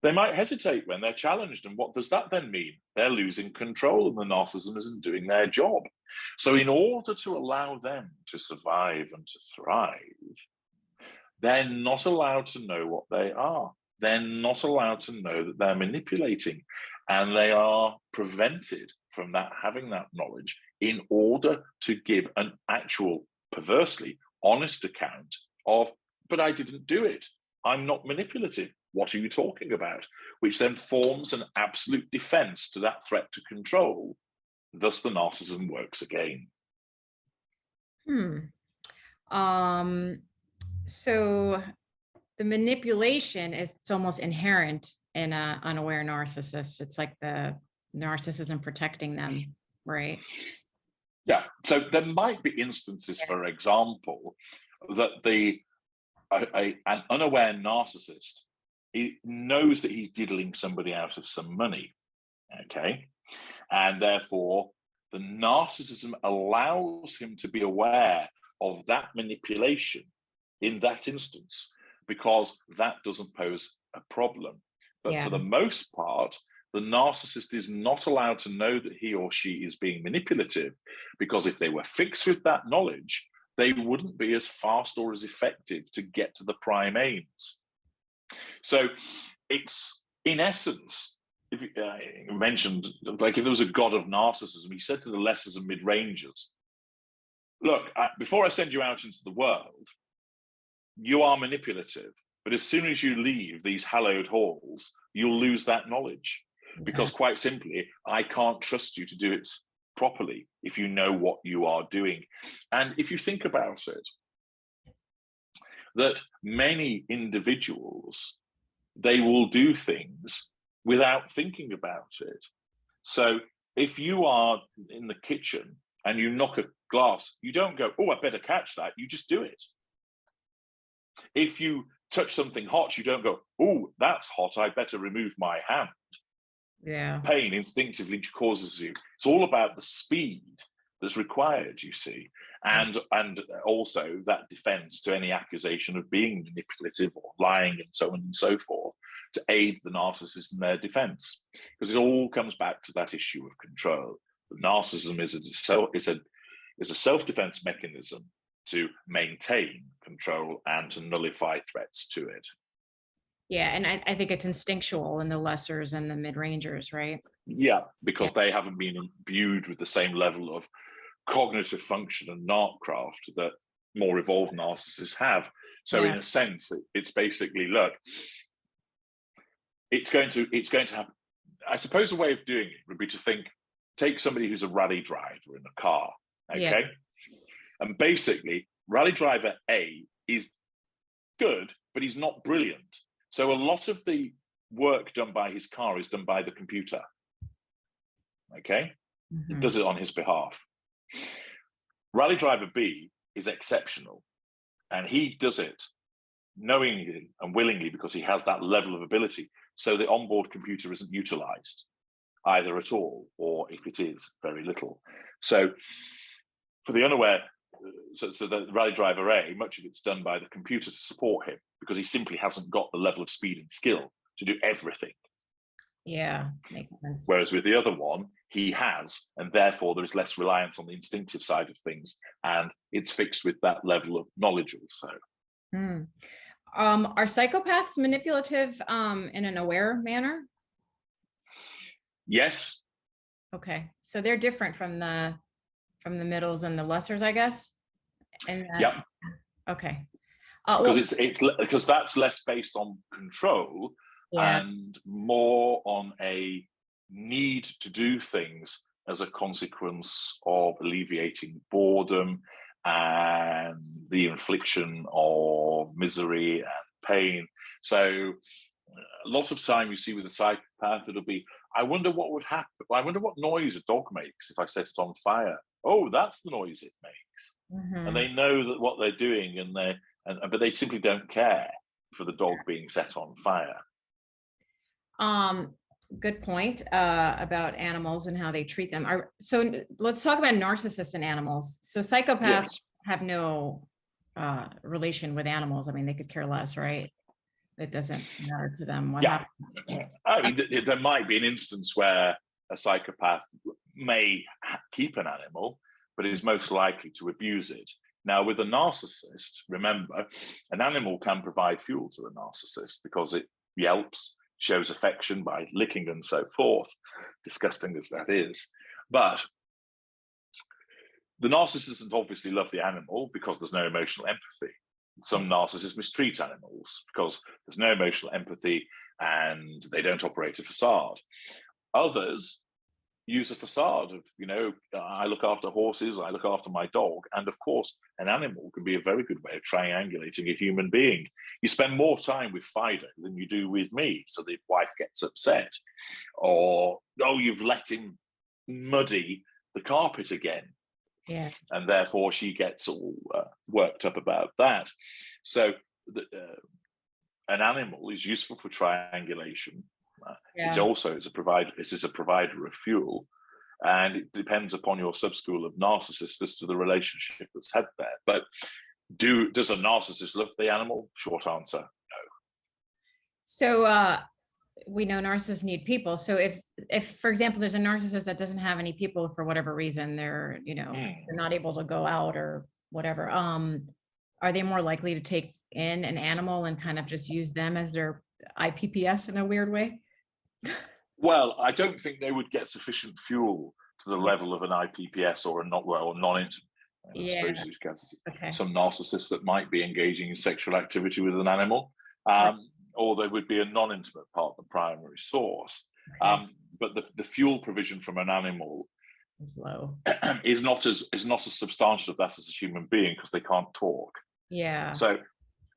they might hesitate when they're challenged. And what does that then mean? They're losing control, and the narcissism isn't doing their job. So in order to allow them to survive and to thrive, they're not allowed to know what they are. They're not allowed to know that they're manipulating, and they are prevented from having that knowledge in order to give an actual, perversely, honest account of, but I didn't do it. I'm not manipulative. What are you talking about? Which then forms an absolute defense to that threat to control. Thus, the narcissism works again. So the manipulation is, it's almost inherent in an unaware narcissist. It's like the narcissism protecting them, right? Yeah. So there might be instances, for example, that an unaware narcissist, he knows that he's diddling somebody out of some money, okay? And therefore, the narcissism allows him to be aware of that manipulation in that instance, because that doesn't pose a problem. But for the most part, the narcissist is not allowed to know that he or she is being manipulative, because if they were fixed with that knowledge, they wouldn't be as fast or as effective to get to the prime aims. So it's, in essence, if you mentioned, like if there was a god of narcissism, he said to the lessers and mid-rangers, look, before I send you out into the world, you are manipulative. But as soon as you leave these hallowed halls, you'll lose that knowledge. Because quite simply, I can't trust you to do it properly if you know what you are doing. And if you think about it, that many individuals, they will do things without thinking about it. So if you are in the kitchen and you knock a glass, you don't go, oh, I better catch that. You just do it. If you touch something hot, you don't go, oh, that's hot, I better remove my hand. Yeah. Pain instinctively causes you. It's all about the speed that's required, you see, and also that defense to any accusation of being manipulative or lying and so on and so forth, to aid the narcissist in their defense, because it all comes back to that issue of control. The narcissism is a self-defense mechanism to maintain control and to nullify threats to it. Yeah, and I think it's instinctual in the lessers and the mid-rangers, right? Yeah, because they haven't been imbued with the same level of cognitive function and narcraft that more evolved narcissists have. So in a sense, it's basically, look, it's going to happen. I suppose a way of doing it would be to take somebody who's a rally driver in a car, okay? And basically, rally driver A is good, but he's not brilliant. So a lot of the work done by his car is done by the computer, okay? It does it on his behalf. Rally driver B is exceptional, and he does it knowingly and willingly because he has that level of ability. So the onboard computer isn't utilized either at all, or if it is, very little. So for the unaware, so the rally driver A, much of it's done by the computer to support him because he simply hasn't got the level of speed and skill to do everything. Yeah, makes sense. Whereas with the other one, he has, and therefore there is less reliance on the instinctive side of things, and it's fixed with that level of knowledge also. Are psychopaths manipulative in an aware manner? Yes. Okay, so they're different from the middles and the lessers, I guess. And yeah. Okay. Because because that's less based on control and more on a need to do things as a consequence of alleviating boredom and the infliction of misery and pain. So a lot of time you see with a psychopath, it'll be, I wonder what would happen. I wonder what noise a dog makes if I set it on fire. Oh, that's the noise it makes. And they know that what they're doing, but they simply don't care for the dog being set on fire. Good point about animals and how they treat them. So let's talk about narcissists and animals. So psychopaths have no relation with animals. I mean, they could care less, right? It doesn't matter to them what happens. I mean, there might be an instance where a psychopath may keep an animal, but is most likely to abuse it. Now, with a narcissist, remember, an animal can provide fuel to a narcissist because it yelps, shows affection by licking and so forth, disgusting as that is. But the narcissist obviously love the animal because there's no emotional empathy. Some narcissists mistreat animals because there's no emotional empathy and they don't operate a facade. Others use a facade of, I look after horses, I look after my dog. And of course, an animal can be a very good way of triangulating a human being. You spend more time with Fido than you do with me. So the wife gets upset. Or, oh, you've let him muddy the carpet again. Yeah. And therefore she gets all worked up about that. So an animal is useful for triangulation. It's also a provider of fuel, and it depends upon your subschool of narcissists as to the relationship that's had there. But does a narcissist love the animal? Short answer, no. So we know narcissists need people. So if for example there's a narcissist that doesn't have any people for whatever reason, they're they're not able to go out or whatever, are they more likely to take in an animal and kind of just use them as their IPPS in a weird way? Well, I don't think they would get sufficient fuel to the level of an IPPS or a non-intimate I suppose you get some narcissists that might be engaging in sexual activity with an animal, or there would be a non-intimate part, the primary source. But the fuel provision from an animal is low. is not as substantial as that as a human being, because they can't talk. Yeah. So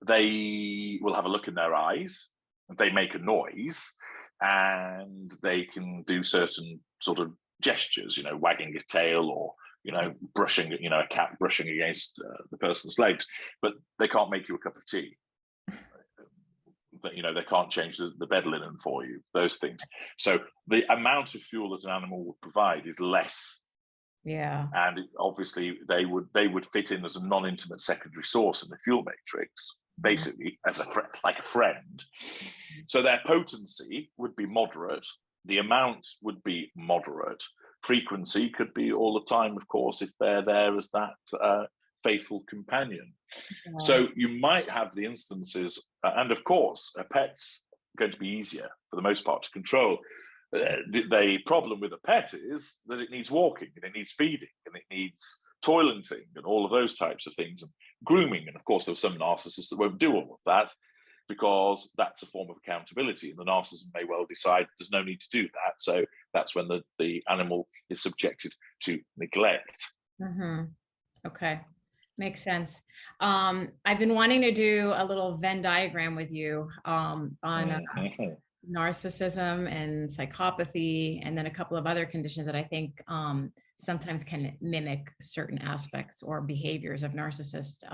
they will have a look in their eyes, they make a noise, and they can do certain sort of gestures, wagging a tail, or brushing, a cat brushing against the person's legs, but they can't make you a cup of tea. But they can't change the bed linen for you, those things. So the amount of fuel that an animal would provide is less. Yeah. And obviously they would fit in as a non-intimate secondary source in the fuel matrix, basically as like a friend. So their potency would be moderate, the amount would be moderate, frequency could be all the time, of course, if they're there as that faithful companion. So you might have the instances, and of course a pet's going to be easier for the most part to control. The problem with a pet is that it needs walking, and it needs feeding, and it needs toileting, and all of those types of things, and grooming. And of course there are some narcissists that won't do all of that, because that's a form of accountability, and the narcissist may well decide there's no need to do that. So that's when the animal is subjected to neglect. Okay, makes sense. I've been wanting to do a little Venn diagram with you on narcissism and psychopathy, and then a couple of other conditions that I think sometimes can mimic certain aspects or behaviors of narcissists.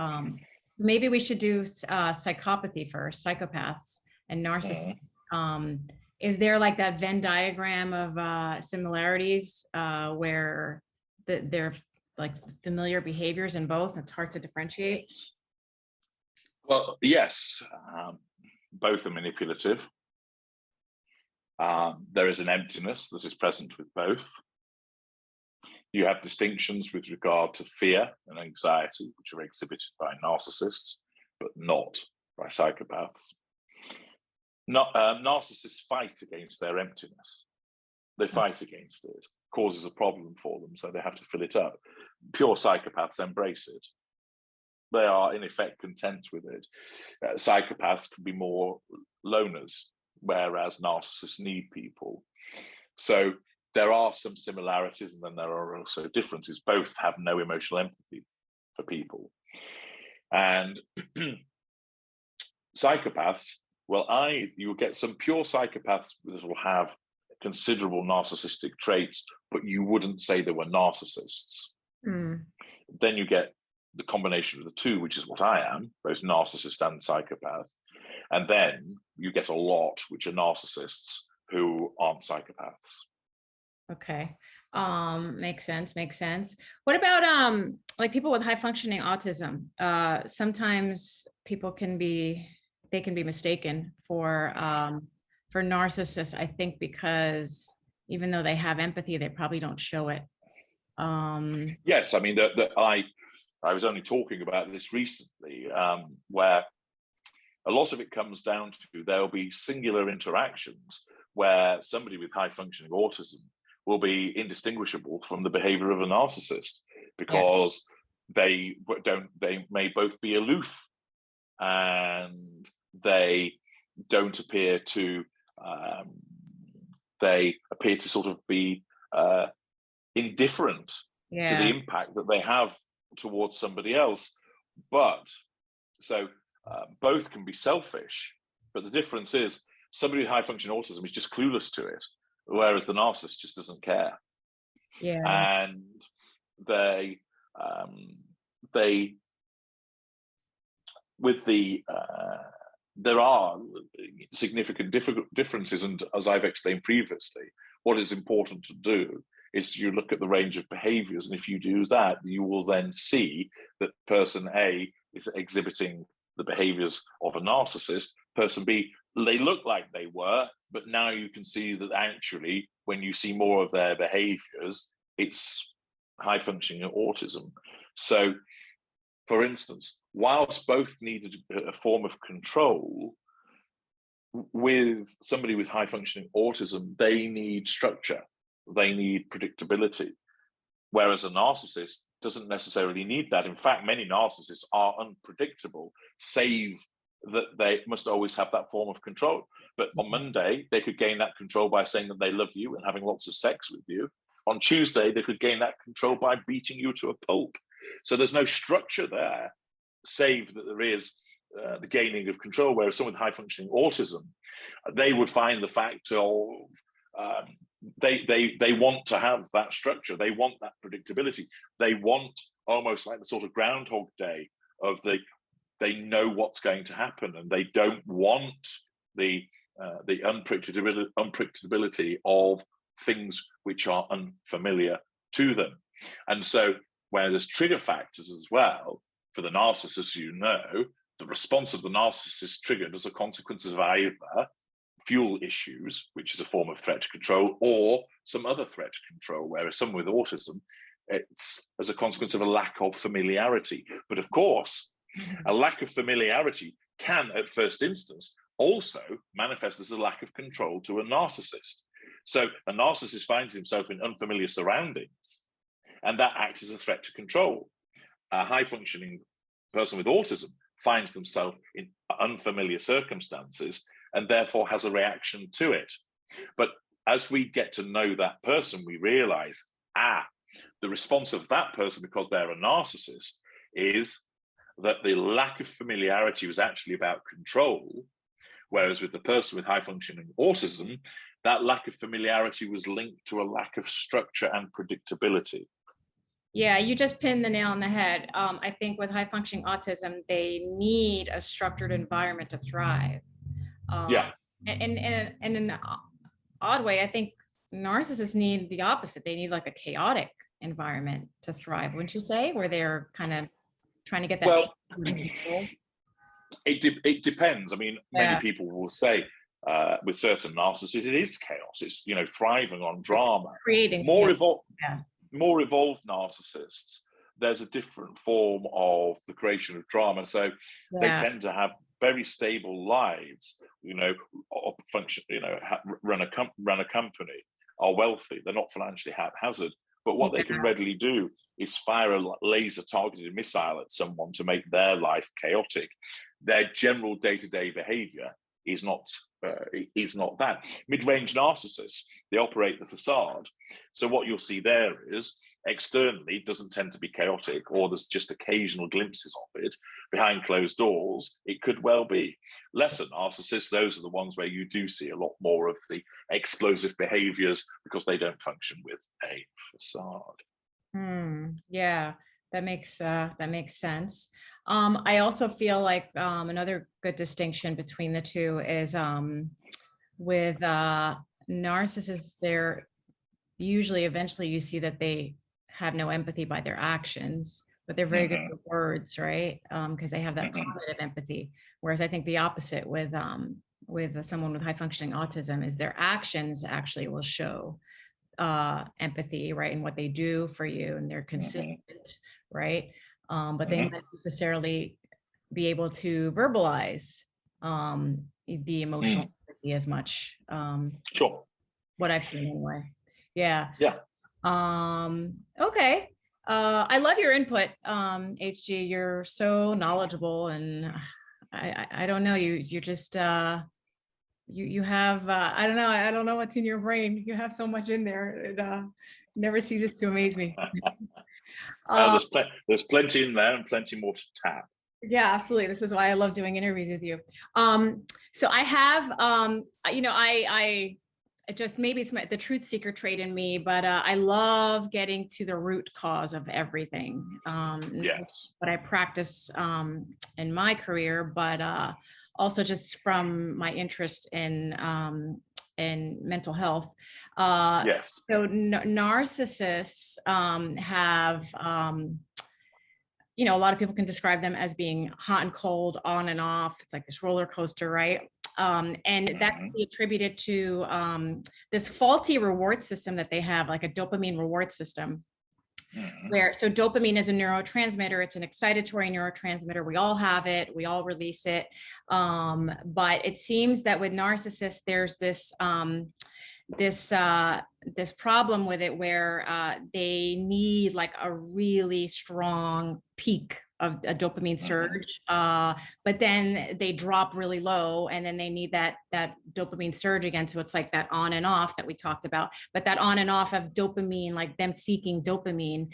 So maybe we should do psychopathy first, psychopaths and narcissists. Is there like that Venn diagram of similarities where they're like familiar behaviors in both? It's hard to differentiate. Well, yes, both are manipulative. There is an emptiness that is present with both. You have distinctions with regard to fear and anxiety, which are exhibited by narcissists, but not by psychopaths. Narcissists fight against their emptiness. They fight against it. It causes a problem for them, so they have to fill it up. Pure psychopaths embrace it. They are, in effect, content with it. Psychopaths can be more loners, whereas narcissists need people. So there are some similarities, and then there are also differences. Both have no emotional empathy for people. And psychopaths, you'll get some pure psychopaths that will have considerable narcissistic traits, but you wouldn't say they were narcissists. Then you get the combination of the two, which is what I am, both narcissist and psychopath. And then you get a lot which are narcissists who aren't psychopaths. Okay. Makes sense. What about like people with high functioning autism? Sometimes people can be mistaken for narcissists, I think, because even though they have empathy, they probably don't show it. Yes, I mean, I was only talking about this recently, where a lot of it comes down to there'll be singular interactions where somebody with high functioning autism will be indistinguishable from the behavior of a narcissist, because they may both be aloof, and they don't appear to they appear to sort of be indifferent to the impact that they have towards somebody else. But so both can be selfish, but the difference is somebody with high functioning autism is just clueless to it, whereas the narcissist just doesn't care. And they with the there are significant differences, and as I've explained previously, what is important to do is you look at the range of behaviors, and if you do that, you will then see that person A is exhibiting the behaviors of a narcissist. Person B, they look like they were, but now you can see that actually, when you see more of their behaviors, it's high functioning autism. So, for instance, whilst both needed a form of control, with somebody with high functioning autism, they need structure, they need predictability. Whereas a narcissist doesn't necessarily need that. In fact, many narcissists are unpredictable, save that they must always have that form of control. But on Monday, they could gain that control by saying that they love you and having lots of sex with you. On Tuesday, they could gain that control by beating you to a pulp. So there's no structure there, save that there is the gaining of control. Whereas someone with high-functioning autism, they would find the fact of they want to have that structure. They want that predictability. They want almost like the sort of Groundhog Day of they know what's going to happen, and they don't want the unpredictability of things which are unfamiliar to them. And so where there's trigger factors as well, for the narcissist, the response of the narcissist triggered as a consequence of either fuel issues, which is a form of threat to control, or some other threat to control, whereas someone with autism, it's as a consequence of a lack of familiarity. But of course, a lack of familiarity can, at first instance, also manifest as a lack of control to a narcissist. So a narcissist finds himself in unfamiliar surroundings, and that acts as a threat to control. A high-functioning person with autism finds themselves in unfamiliar circumstances and therefore has a reaction to it. But as we get to know that person, we realize, the response of that person, because they're a narcissist, is that the lack of familiarity was actually about control, whereas with the person with high-functioning autism, that lack of familiarity was linked to a lack of structure and predictability. Yeah, you just pinned the nail on the head. I think with high-functioning autism, they need a structured environment to thrive. And in an odd way, I think narcissists need the opposite. They need like a chaotic environment to thrive, wouldn't you say? Where they're kind of trying to get that. Well, it depends. I mean, many people will say with certain narcissists, it is chaos. It's, thriving on drama. Creating more evolved narcissists, there's a different form of the creation of drama. So they tend to have very stable lives, function, run a company, are wealthy. They're not financially haphazard, but what they can readily do is fire a laser targeted missile at someone to make their life chaotic. Their general day-to-day behavior is not that. Mid-range narcissists, they operate the facade. So what you'll see there is externally doesn't tend to be chaotic, or there's just occasional glimpses of it. Behind closed doors, it could well be. Lesser narcissists, those are the ones where you do see a lot more of the explosive behaviors because they don't function with a facade. Yeah, that makes sense. I also feel like another good distinction between the two is with narcissists, they're usually eventually you see that they have no empathy by their actions, but they're very good with words, right? Because they have that cognitive empathy. Whereas I think the opposite with someone with high functioning autism is their actions actually will show empathy, right? And what they do for you, and they're consistent, right? But they might necessarily be able to verbalize the emotional empathy as much. Sure. What I've seen anyway. Yeah. Okay. I love your input, HG. You're so knowledgeable, and I don't know, you're just you have I don't know what's in your brain. You have so much in there. It never ceases to amaze me. There's plenty in there and plenty more to tap. Yeah, absolutely. This is why I love doing interviews with you. So I have I just, maybe it's the truth seeker trait in me, but I love getting to the root cause of everything. Yes. What I practice in my career, but also just from my interest in mental health. Yes. So narcissists have, a lot of people can describe them as being hot and cold, on and off. It's like this roller coaster, right? And that can be attributed to this faulty reward system that they have, like a dopamine reward system. So dopamine is a neurotransmitter. It's an excitatory neurotransmitter. We all have it. We all release it. But it seems that with narcissists, there's this this problem with it where they need like a really strong peak of a dopamine surge, but then they drop really low, and then they need that dopamine surge again. So it's like that on and off that we talked about. But that on and off of dopamine, like them seeking dopamine,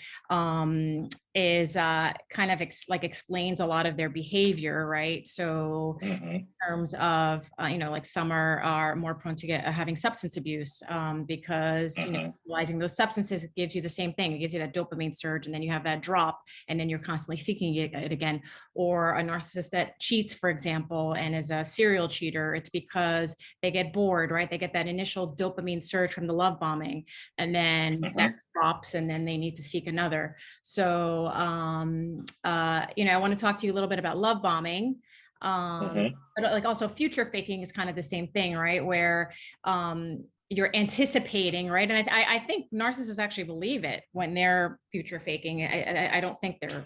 is kind of explains a lot of their behavior, right? So in terms of like some are more prone to having substance abuse, because utilizing those substances gives you the same thing. It gives you that dopamine surge, and then you have that drop, and then you're constantly seeking it again. Or a narcissist that cheats, for example, and is a serial cheater, it's because they get bored, right? They get that initial dopamine surge from the love bombing, and then that drops, and then they need to seek another. So I want to talk to you a little bit about love bombing. But like also future faking is kind of the same thing, right? Where you're anticipating, right? And I think narcissists actually believe it when they're future faking. I don't think they're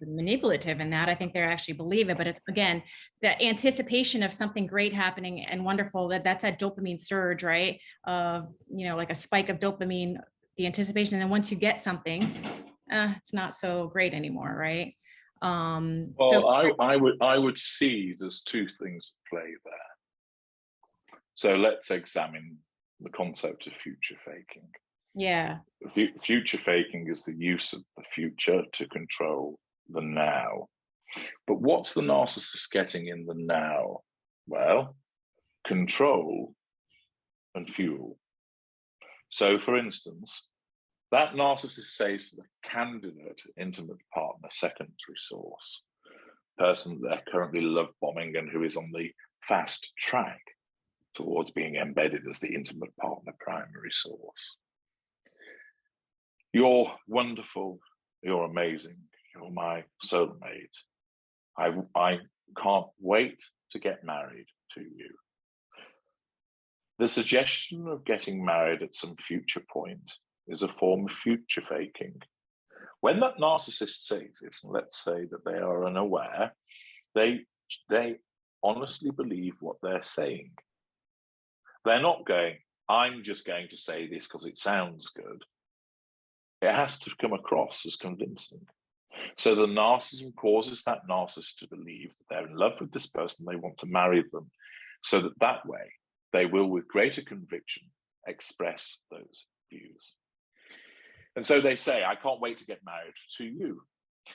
manipulative in that. I think they actually believe it, but it's, again, the anticipation of something great happening and wonderful, that's that dopamine surge, right? Of, like a spike of dopamine, the anticipation. And then once you get something, it's not so great anymore, right? I would see there's two things at play there. So let's examine the concept of future faking. Yeah. Future faking is the use of the future to control the now. But what's the narcissist getting in the now? Well, control and fuel. So, for instance, that narcissist says to the candidate, intimate partner, secondary source, person that they're currently love bombing and who is on the fast track towards being embedded as the intimate partner primary source. You're wonderful, you're amazing, you're my soulmate. I can't wait to get married to you. The suggestion of getting married at some future point is a form of future faking. When that narcissist says it, and let's say that they are unaware, they honestly believe what they're saying. They're not going, I'm just going to say this because it sounds good. It has to come across as convincing. So the narcissism causes that narcissist to believe that they're in love with this person, they want to marry them, so that way they will, with greater conviction, express those views. And so they say, I can't wait to get married to you.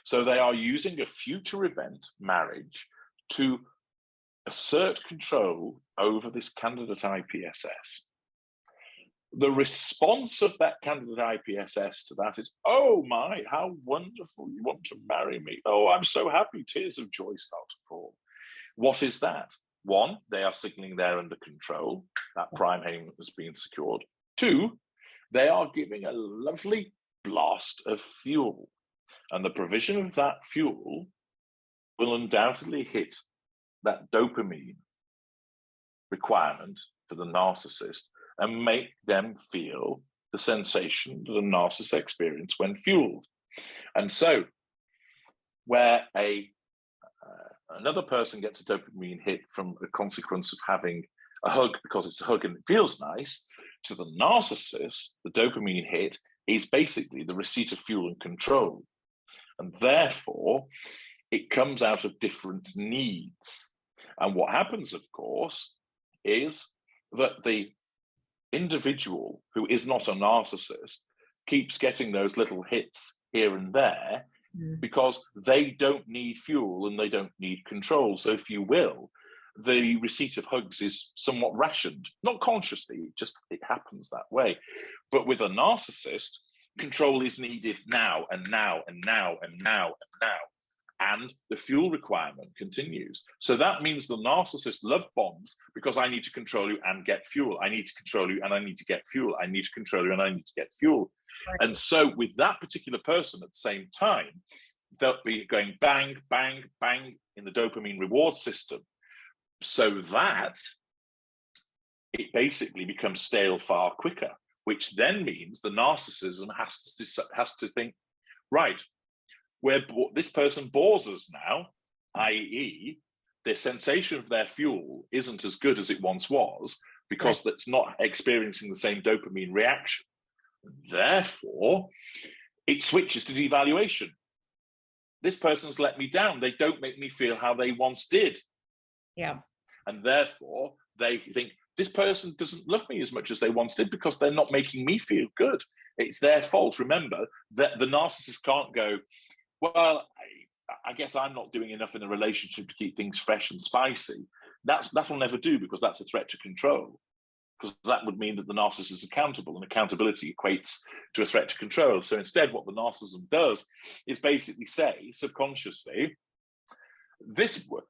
So they are using a future event, marriage, to assert control over this candidate IPSS. The response of that candidate IPSS to that is, oh my, how wonderful, you want to marry me. Oh, I'm so happy, tears of joy start to fall. What is that? One, they are signaling they're under control, that prime haven has been secured. Two, they are giving a lovely blast of fuel. And the provision of that fuel will undoubtedly hit that dopamine requirement for the narcissist and make them feel the sensation that a narcissist experience when fueled. And so where another person gets a dopamine hit from a consequence of having a hug because it's a hug and it feels nice, to the narcissist, the dopamine hit is basically the receipt of fuel and control. And therefore, it comes out of different needs. And what happens, of course, is that the individual who is not a narcissist keeps getting those little hits here and there because they don't need fuel and they don't need control. So if you will, the receipt of hugs is somewhat rationed, not consciously, just it happens that way. But with a narcissist, control is needed now and now and now and now and now. And the fuel requirement continues. So that means the narcissist love bombs because I need to control you and get fuel. I need to control you and I need to get fuel. I need to control you and I need to get fuel. Right. And so with that particular person at the same time, they'll be going bang, bang, bang in the dopamine reward system so that it basically becomes stale far quicker, which then means the narcissism has to think, right, where this person bores us now, i.e. the sensation of their fuel isn't as good as it once was, because that's not experiencing the same dopamine reaction. Therefore, it switches to devaluation. This person's let me down. They don't make me feel how they once did. Yeah. And therefore, they think this person doesn't love me as much as they once did because they're not making me feel good. It's their fault. Remember that the narcissist can't go, well, I guess I'm not doing enough in a relationship to keep things fresh and spicy. That'll never do, because that's a threat to control. Because that would mean that the narcissist is accountable, and accountability equates to a threat to control. So instead, what the narcissism does is basically say, subconsciously,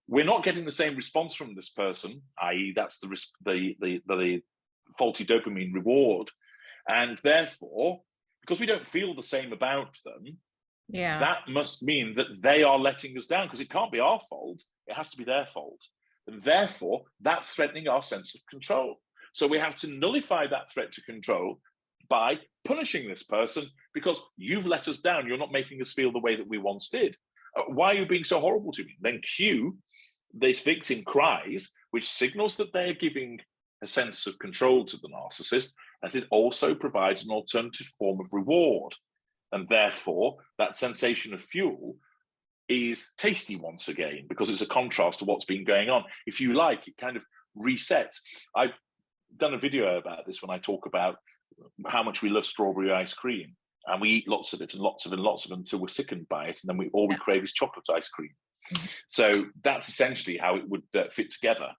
we're not getting the same response from this person, i.e. that's the faulty dopamine reward. And therefore, because we don't feel the same about them, that must mean that they are letting us down, because it can't be our fault. It has to be their fault. And therefore, that's threatening our sense of control. So we have to nullify that threat to control by punishing this person, because you've let us down. You're not making us feel the way that we once did. Why are you being so horrible to me? Then cue, this victim cries, which signals that they're giving a sense of control to the narcissist, and it also provides an alternative form of reward. And therefore, that sensation of fuel is tasty once again, because it's a contrast to what's been going on. If you like, it kind of resets. I've done a video about this when I talk about how much we love strawberry ice cream, and we eat lots of it and lots of it and lots of it until we're sickened by it, and then all we crave is chocolate ice cream. So that's essentially how it would fit together.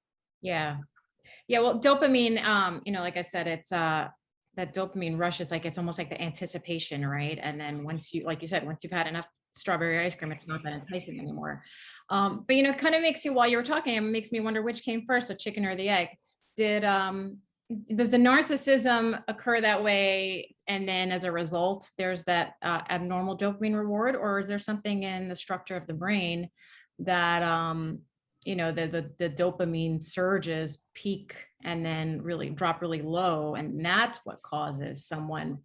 Yeah. Well, dopamine, like I said, it's that dopamine rush is like, it's almost like the anticipation, right? And then once you, like you said, once you've had enough strawberry ice cream, it's not that enticing anymore. But it kind of makes you, while you were talking, it makes me wonder which came first, the chicken or the egg. Does the narcissism occur that way, and then as a result there's that abnormal dopamine reward, or is there something in the structure of the brain that the dopamine surges peak and then really drop really low, and that's what causes someone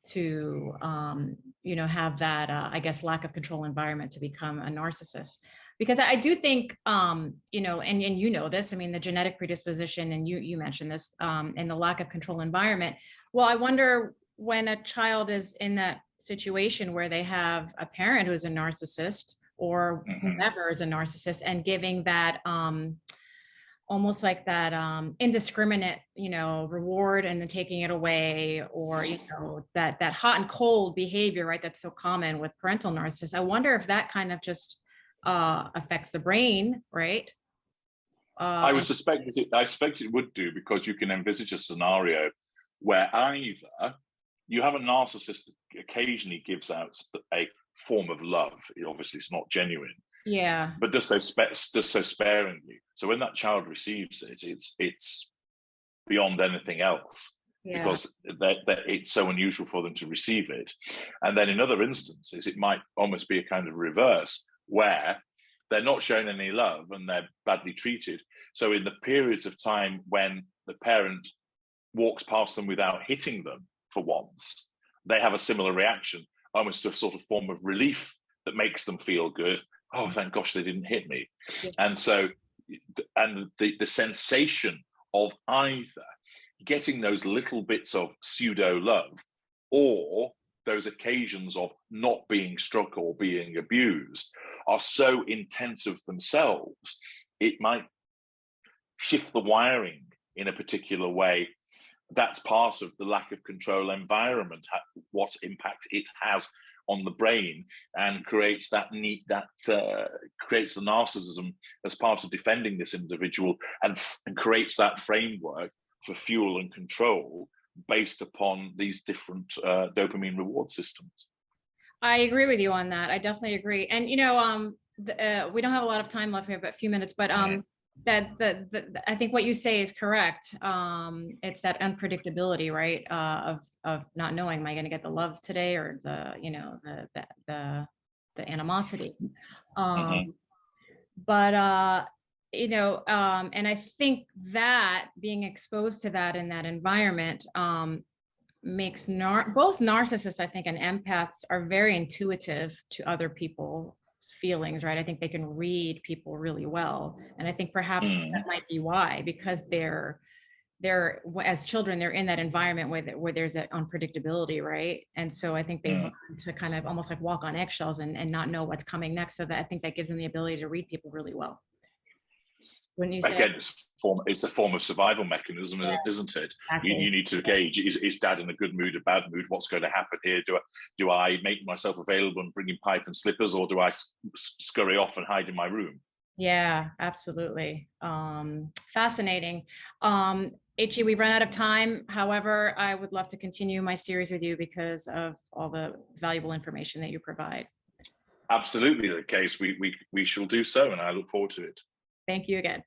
to have that I guess lack of control environment to become a narcissist? Because I do think, and this, I mean, the genetic predisposition, and you mentioned this, and the lack of control environment. Well, I wonder, when a child is in that situation where they have a parent who's a narcissist, or whomever is a narcissist, and giving that almost like that indiscriminate, reward, and then taking it away, or, that hot and cold behavior, right? That's so common with parental narcissists. I wonder if that kind of just affects the brain, right? I suspect it would do, because you can envisage a scenario where either you have a narcissist that occasionally gives out a form of love. Obviously, it's not genuine. Yeah. But does so sparingly. So when that child receives it, it's beyond anything else. Yeah. Because it's so unusual for them to receive it. And then in other instances, it might almost be a kind of reverse, where they're not shown any love and they're badly treated. So in the periods of time when the parent walks past them without hitting them for once, they have a similar reaction, almost to a sort of form of relief that makes them feel good. Oh, thank gosh, they didn't hit me. Yeah. And so, and the sensation of either getting those little bits of pseudo love, or those occasions of not being struck or being abused, are so intense of themselves, it might shift the wiring in a particular way. That's part of the lack of control environment, what impact it has on the brain, and creates creates the narcissism as part of defending this individual, and creates that framework for fuel and control based upon these different dopamine reward systems. I agree with you on that. I definitely agree. And, we don't have a lot of time left here, but a few minutes, but that I think what you say is correct. It's that unpredictability, right? Of not knowing, am I going to get the love today, or the animosity? But and I think that being exposed to that in that environment makes both narcissists, I think, and empaths are very intuitive to other people's feelings, right? I think they can read people really well. And I think perhaps that might be why, because they're they're, as children, they're in that environment where there's that unpredictability, right? And so I think they learn to kind of almost like walk on eggshells and not know what's coming next. So that I think that gives them the ability to read people really well. Wouldn't you say? Again, it's a form of survival mechanism, isn't it? Exactly. You need to gauge, is dad in a good mood, a bad mood? What's going to happen here? Do I make myself available and bring him pipe and slippers, or do I scurry off and hide in my room? Yeah, absolutely. Fascinating. HG, we've run out of time. However, I would love to continue my series with you because of all the valuable information that you provide. Absolutely the case. We shall do so, and I look forward to it. Thank you again.